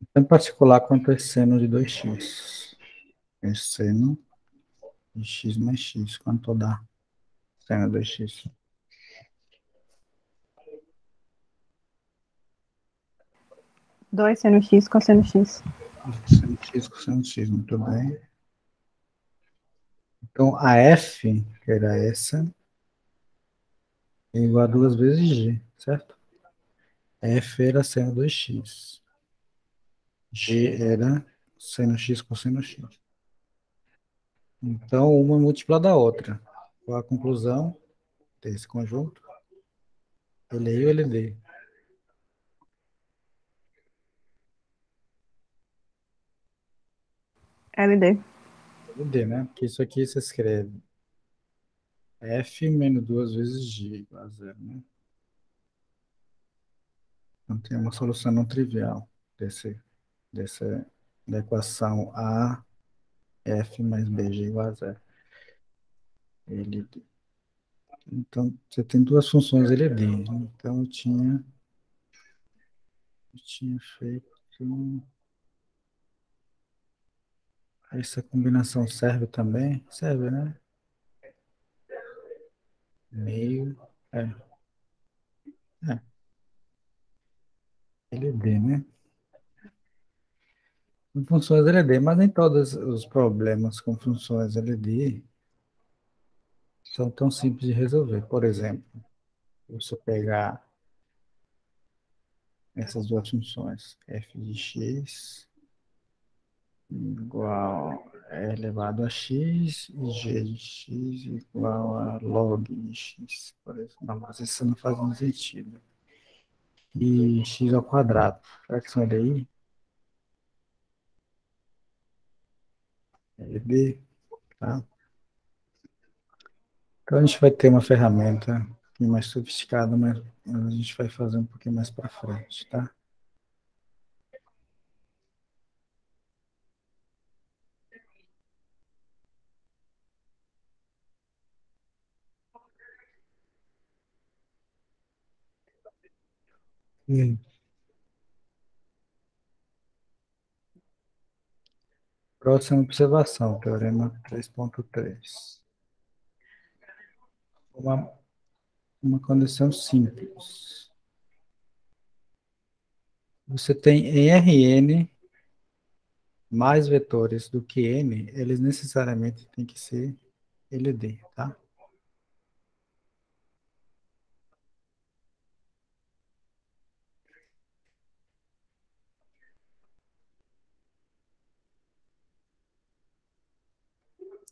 Então, em particular, quanto é seno de 2x? É seno de x mais x. Quanto dá seno de 2x? 2 seno x cosseno x. Seno de x cosseno de x. Muito bem. Então, a f, que era essa, é igual a 2 vezes g, certo? F era seno 2x. G era seno x cosseno x. Então, uma é múltipla da outra. Qual a conclusão desse conjunto? LI ou LD? LD. LD, né? Porque isso aqui se escreve F menos 2 vezes G igual a zero, né? Então, tem uma solução não trivial dessa, da equação A, F mais BG igual a zero. LD. Então, você tem duas funções LD. Então, eu tinha feito... Essa combinação serve também? Serve, né? Meio. É. É. LD, né? Com funções LD, mas nem todos os problemas com funções LD são tão simples de resolver. Por exemplo, se você pegar essas duas funções, f de x igual a elevado a x e g de x igual a log de x, por exemplo. Não, mas isso não faz muito sentido. E x ao quadrado. Será que são LI? LD, tá? Então a gente vai ter uma ferramenta um pouquinho mais sofisticada, mas a gente vai fazer um pouquinho mais para frente, tá? Próxima observação, teorema 3.3. Uma condição simples. Você tem em Rn mais vetores do que n, eles necessariamente têm que ser LD, tá?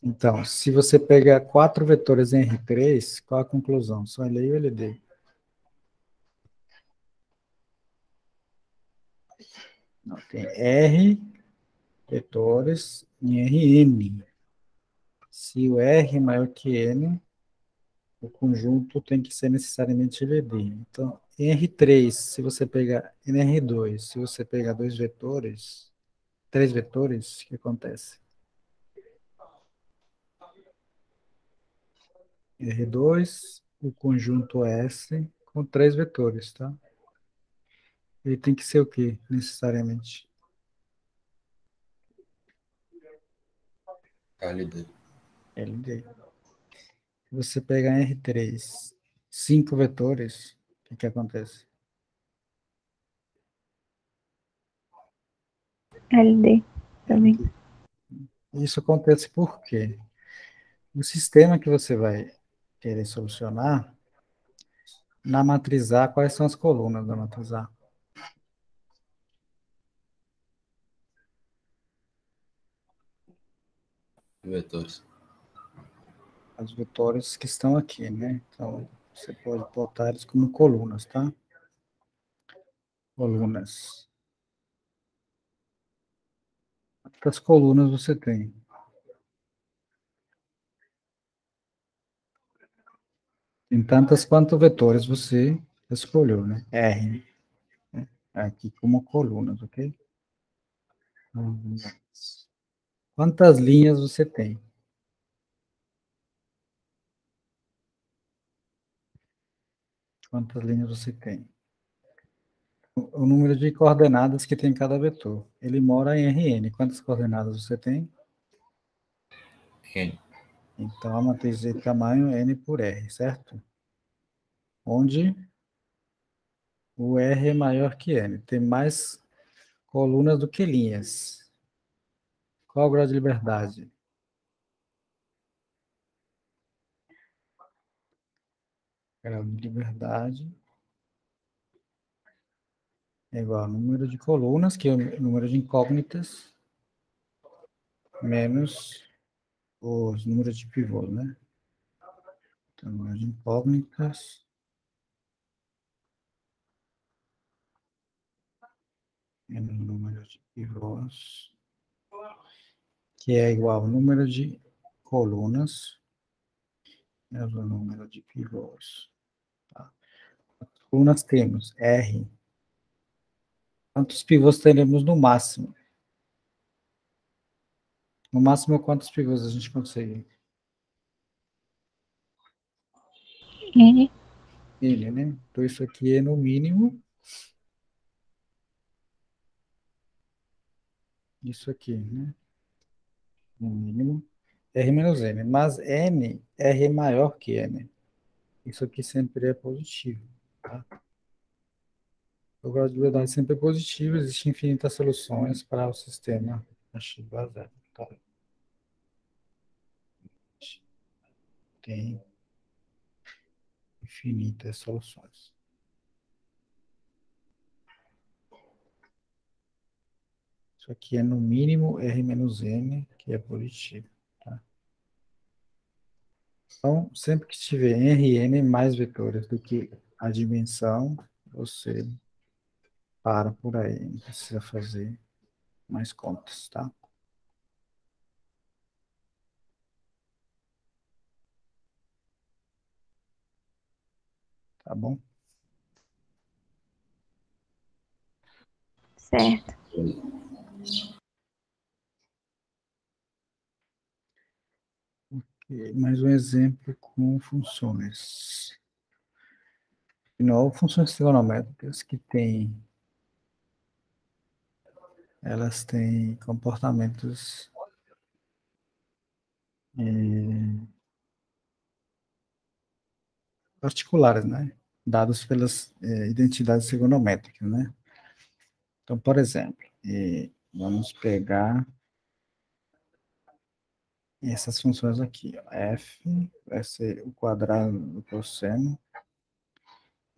Então, se você pegar 4 vetores em R3, qual a conclusão? São LE ou LD? Não, tem R vetores em Rn. Se o R é maior que N, o conjunto tem que ser necessariamente LD. Então, em R3, se você pegar em R2, se você pegar três vetores, o que acontece? R2, o conjunto S com 3 vetores, tá? Ele tem que ser o quê, necessariamente? LD. LD. Se você pegar em R3, 5 vetores, o que acontece? LD também. LD. Isso acontece por quê? O sistema que você vai querer solucionar, na matriz A, quais são as colunas da matriz A? Vetores. Os vetores que estão aqui, né? Então, você pode botar eles como colunas, tá? Colunas. Quantas colunas você tem? Tem tantas quanto vetores você escolheu, né? R, né? Aqui como colunas, ok? Quantas linhas você tem? Quantas linhas você tem? O número de coordenadas que tem cada vetor. Ele mora em Rn. Quantas coordenadas você tem? N. Então, a matriz de tamanho é N por R, certo? Onde o R é maior que N. Tem mais colunas do que linhas. Qual o grau de liberdade? Grau de liberdade é igual ao número de colunas, que é o número de incógnitas, menos os números de pivô, né? Então, número de incógnitas menos o número de pivôs, que é igual ao número de colunas menos o número de pivôs. Tá? Colunas temos R. Quantos pivôs teremos no máximo? No máximo, quantos pivôs a gente consegue? N. Ele, né? Então, isso aqui é no mínimo. Isso aqui, né? No mínimo. R menos N. Mas N, R é maior que N. Isso aqui sempre é positivo. Tá? O grau de liberdade sempre é positivo. Existem infinitas soluções para o sistema Shiba zero. Tá? Tem infinitas soluções. Isso aqui é no mínimo R menos N, que é positivo. Tá? Então, sempre que tiver Rn mais vetores do que a dimensão, você para por aí, não precisa fazer mais contas, tá? Tá bom? Certo. E mais um exemplo com funções. De novo, funções trigonométricas que elas têm comportamentos particulares, né? Dados pelas identidades trigonométricas, né? Então, por exemplo, vamos pegar essas funções aqui, ó. F vai ser o quadrado do cosseno,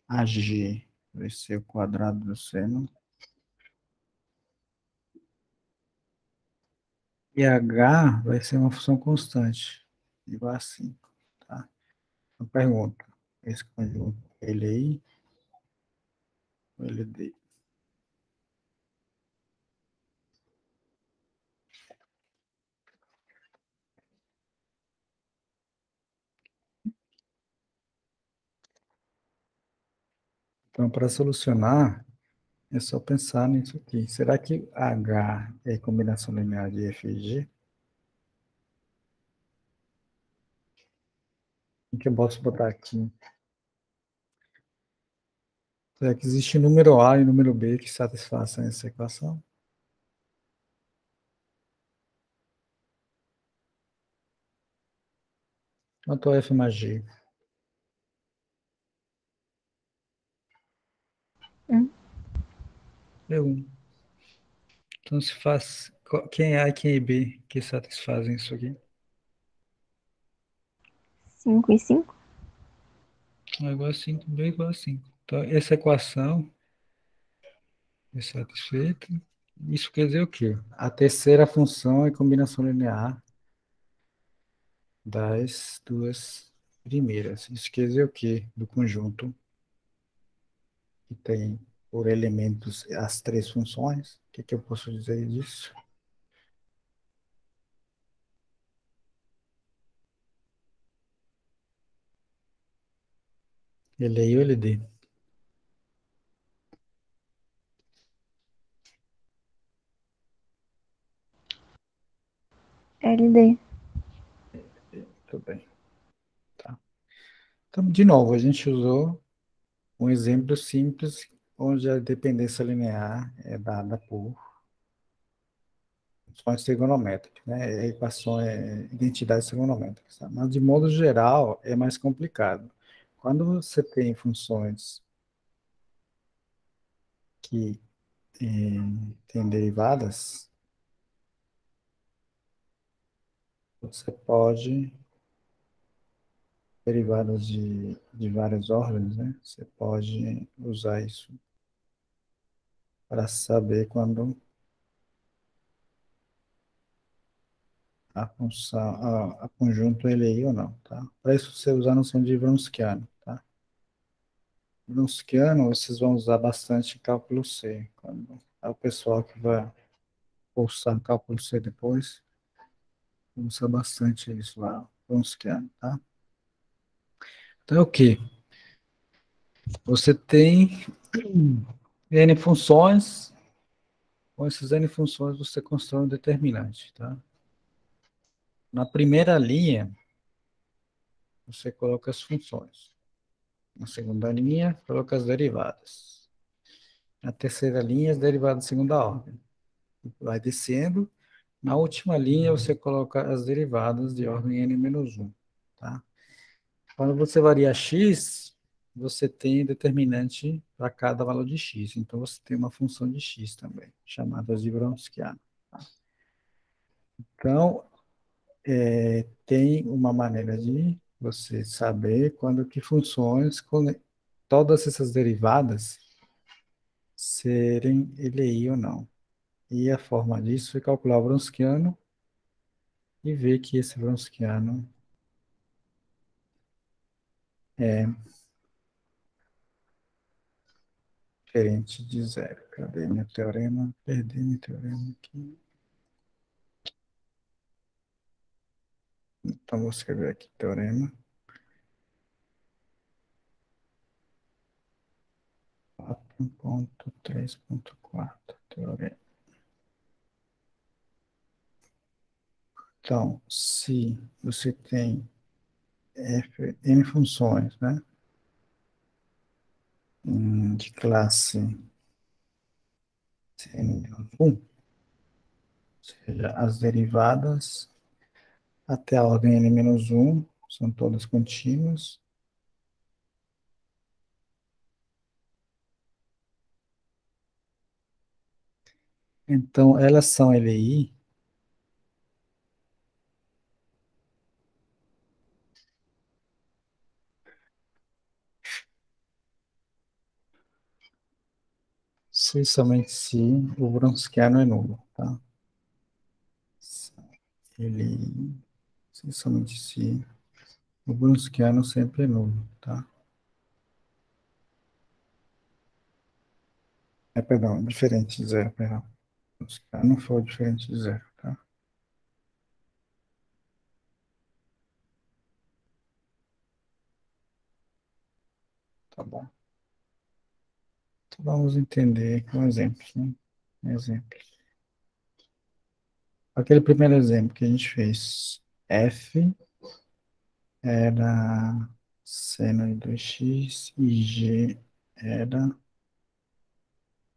AG vai ser o quadrado do seno, e H vai ser uma função constante, igual a 5, tá? Então, pergunta, esse conjunto, ele aí, ou ele D? Então, para solucionar, é só pensar nisso aqui. Será que H é combinação linear de F e G? O que eu posso botar aqui? Será que existe número A e número B que satisfaçam essa equação? Quanto é F mais G? É 1. Então, se faz... Quem é A e quem é B que satisfazem isso aqui? 5 e 5? A igual a 5, B igual a 5. Então, essa equação é satisfeita. Isso quer dizer o quê? A terceira função é combinação linear das duas primeiras. Isso quer dizer o quê? Do conjunto que tem por elementos as três funções. O que eu posso dizer disso? LI ou LD? LD. Muito bem. Tá. Então, de novo, a gente usou um exemplo simples onde a dependência linear é dada por funções trigonométricas, né? Equações, identidades trigonométricas. Tá? Mas, de modo geral, é mais complicado. Quando você tem funções que têm derivadas, você pode, derivadas de várias ordens, né? Você pode usar isso para saber quando a função, a conjunto ele é I ou não, tá? Para isso você usar a noção de Wronskiano, tá? Wronskiano vocês vão usar bastante em cálculo C, quando é o pessoal que vai cursar cálculo C depois, usa bastante isso lá, Wronskiano, tá? Então é o quê? Você tem N funções, com essas N funções você constrói um determinante, tá? Na primeira linha, você coloca as funções. Na segunda linha, coloca as derivadas. Na terceira linha, as derivadas de segunda ordem. Vai descendo. Na última linha, você coloca as derivadas de ordem n-1. Tá? Quando você varia x, você tem determinante para cada valor de x. Então, você tem uma função de x também, chamada de Wronskiano. Tá? Então, tem uma maneira de você saber quando que funções, todas essas derivadas, serem LI ou não. E a forma disso é calcular o Wronskiano e ver que esse Wronskiano é diferente de zero. Cadê meu teorema? Perdi meu teorema aqui. Então, vou escrever aqui teorema. 4.3.4. Teorema. Então, se você tem N funções, né? de classe N-1, ou seja, as derivadas até a ordem N-1 são todas contínuas. Então, elas são LI se somente se o Wronskiano é nulo, tá? LI se somente se o Wronskiano sempre é nulo, tá? Perdão, diferente de zero, perdão. O Wronskiano for diferente de zero, tá? Tá bom. Então, vamos entender com exemplos, né? Exemplos. Aquele primeiro exemplo que a gente fez, F era seno de 2x e G era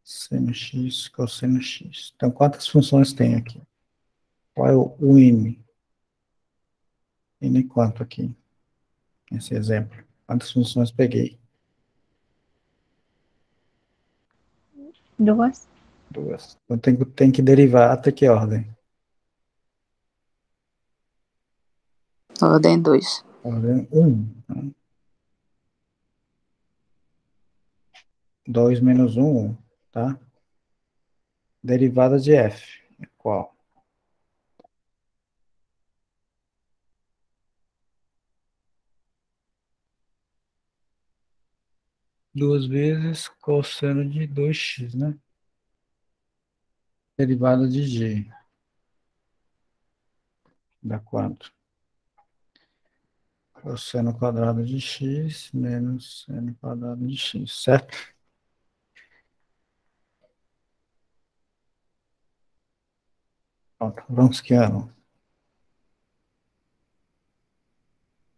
seno x, cosseno x. Então, quantas funções tem aqui? Qual é o M? N é quanto aqui? Nesse exemplo. Quantas funções peguei? Duas. Duas. Então, tem que derivar até que ordem? Ordem 2. Ordem 1. Né? 2 menos 1, tá? Derivada de F. É qual? Duas vezes cosseno de 2x, né? Derivada de G. Dá quanto? Cosseno quadrado de x menos seno quadrado de x, certo? Pronto, Wronskiano.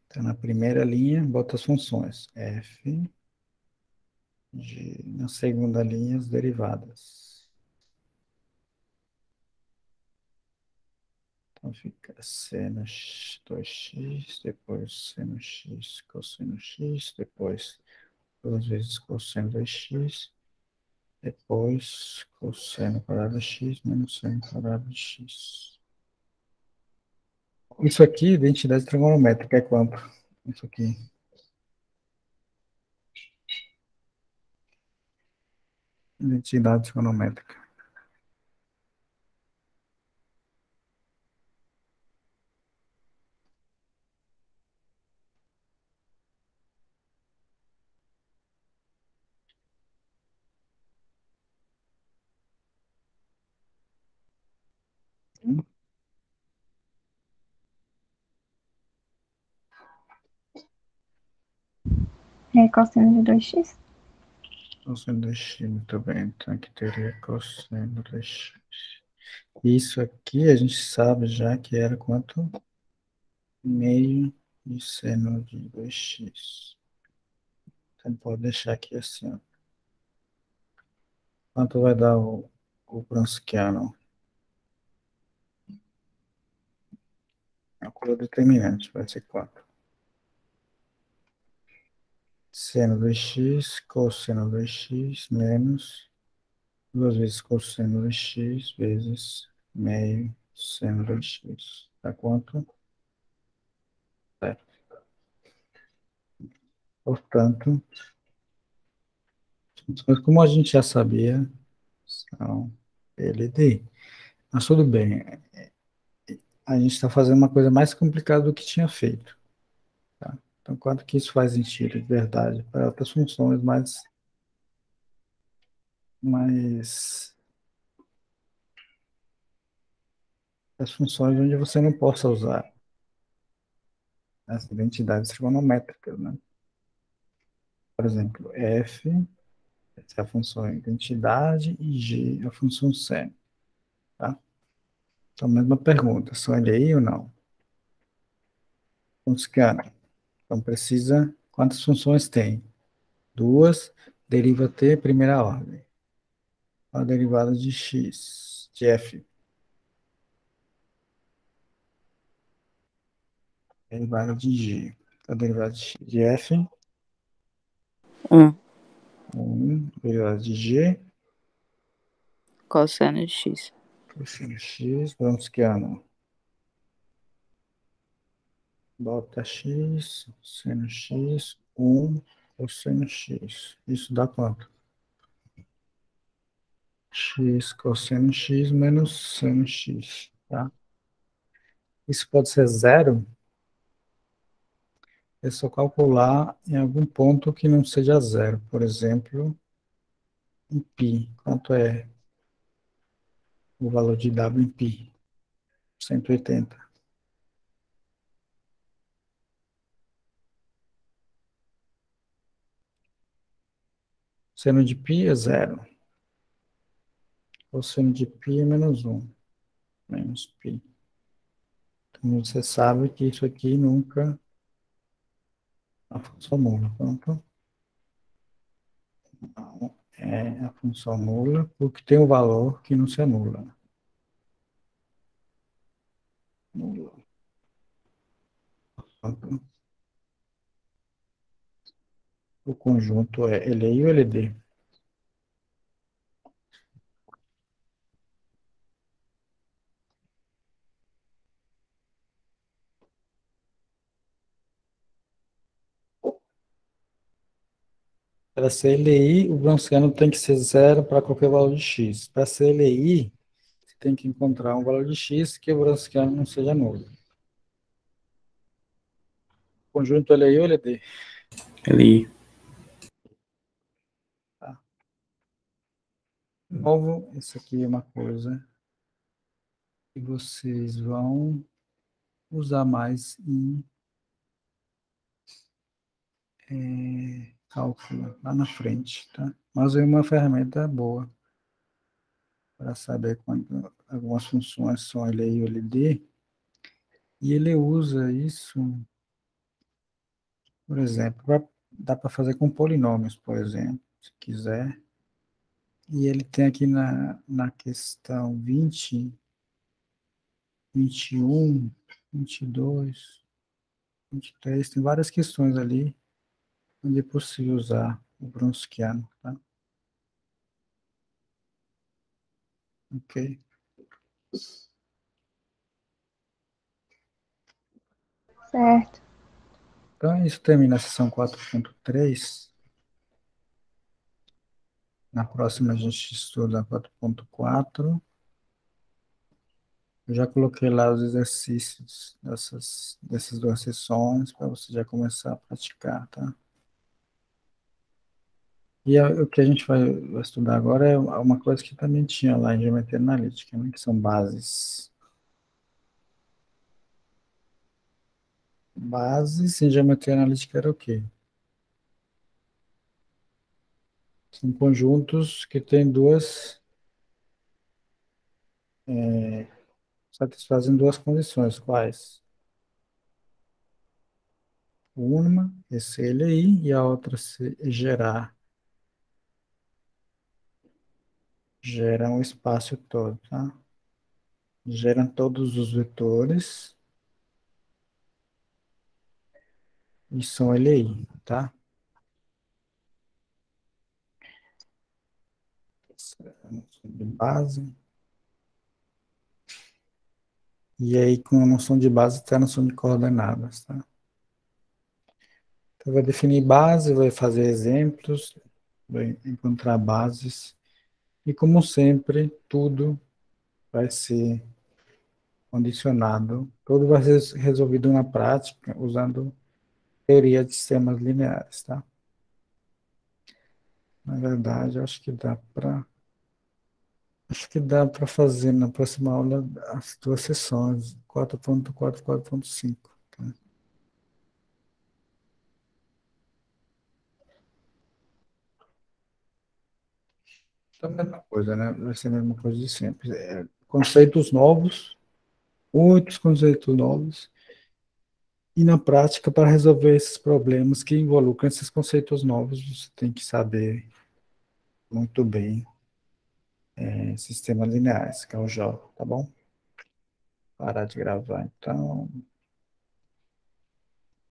Então, na primeira linha, bota as funções. F, G. Na segunda linha, as derivadas. Então, fica seno 2x, depois seno x, cosseno x, depois 2 vezes cosseno 2x, depois cosseno quadrado de x menos seno quadrado de x. Isso aqui, identidade trigonométrica, é quanto? Isso aqui. Identidade trigonométrica. É cosseno de 2x. Cosseno 2x, muito bem. Então, aqui teria cosseno 2x. Isso aqui a gente sabe já que era quanto? Meio de seno de 2x. Então, pode deixar aqui assim, ó. Quanto vai dar o Wronskiano? A cor determinante vai ser 4. Seno 2x, cosseno 2x, menos 2 vezes cosseno 2x, vezes meio seno 2x. Dá quanto? Certo. Portanto, como a gente já sabia, são LD. Mas tudo bem, a gente está fazendo uma coisa mais complicada do que tinha feito. Tá? Então, quanto que isso faz sentido de verdade para outras funções mais as funções onde você não possa usar as identidades trigonométricas, né? Por exemplo, f é a função identidade e g é a função seno, tá? Então, mesma pergunta, são ele aí ou não? Então, precisa, quantas funções tem? Duas, Deriva t, primeira ordem. A derivada de x, de f. Derivada de g. A derivada de f. 1. 1. Derivada de g. Cosseno de x. Cosseno x. Browskiano. Bota x. Seno x. 1. Cosseno x. Isso dá quanto? X cosseno x menos seno x. Tá? Isso pode ser zero. É só calcular em algum ponto que não seja zero. Por exemplo, em π. Quanto é o valor de W em π? 180. Seno de π é zero. Cosseno de π é menos 1. Menos π. Então, você sabe que isso aqui nunca é a função nula. Pronto. Não é a função nula, porque tem um valor que não se anula. Nula. Pronto. O conjunto é LI ou LD? Para ser LI, o Browniano tem que ser zero para qualquer valor de x. Para ser LI, você tem que encontrar um valor de x que o Browniano não seja nulo. Conjunto LI ou LD? LI. Tá. De novo, isso aqui é uma coisa que vocês vão usar mais em cálculo lá na frente, tá? Mas é uma ferramenta boa para saber quando algumas funções são LI ou LD, e ele usa isso, por exemplo, dá para fazer com polinômios, por exemplo, se quiser. E ele tem aqui na questão 20, 21, 22, 23, tem várias questões ali onde é possível usar o Browniano, tá? Ok. Certo. Então, isso termina a sessão 4.3. Na próxima a gente estuda a 4.4. Eu já coloquei lá os exercícios dessas duas sessões para você já começar a praticar, tá? E o que a gente vai estudar agora é uma coisa que também tinha lá em geometria analítica, né, que são bases. Bases em geometria analítica era o quê? São conjuntos que têm satisfazem duas condições. Quais? Uma é ser LI e a outra se gerar. Gera um espaço todo, tá? Geram todos os vetores e são LI, tá? De base. E aí, com a noção de base, tem a noção de coordenadas, tá? Então, vai definir base, vai fazer exemplos, vai encontrar bases. E, como sempre, tudo vai ser condicionado, tudo vai ser resolvido na prática, usando teoria de sistemas lineares, tá? Na verdade, acho que dá para fazer na próxima aula as duas sessões, 4.4 e 4.5. Tá? Então, a mesma coisa, né? Vai ser a mesma coisa de sempre. Conceitos novos, muitos conceitos novos, E na prática, para resolver esses problemas que involucram esses conceitos novos, você tem que saber muito bem sistemas lineares, que é o JOL, tá bom? Parar de gravar, então.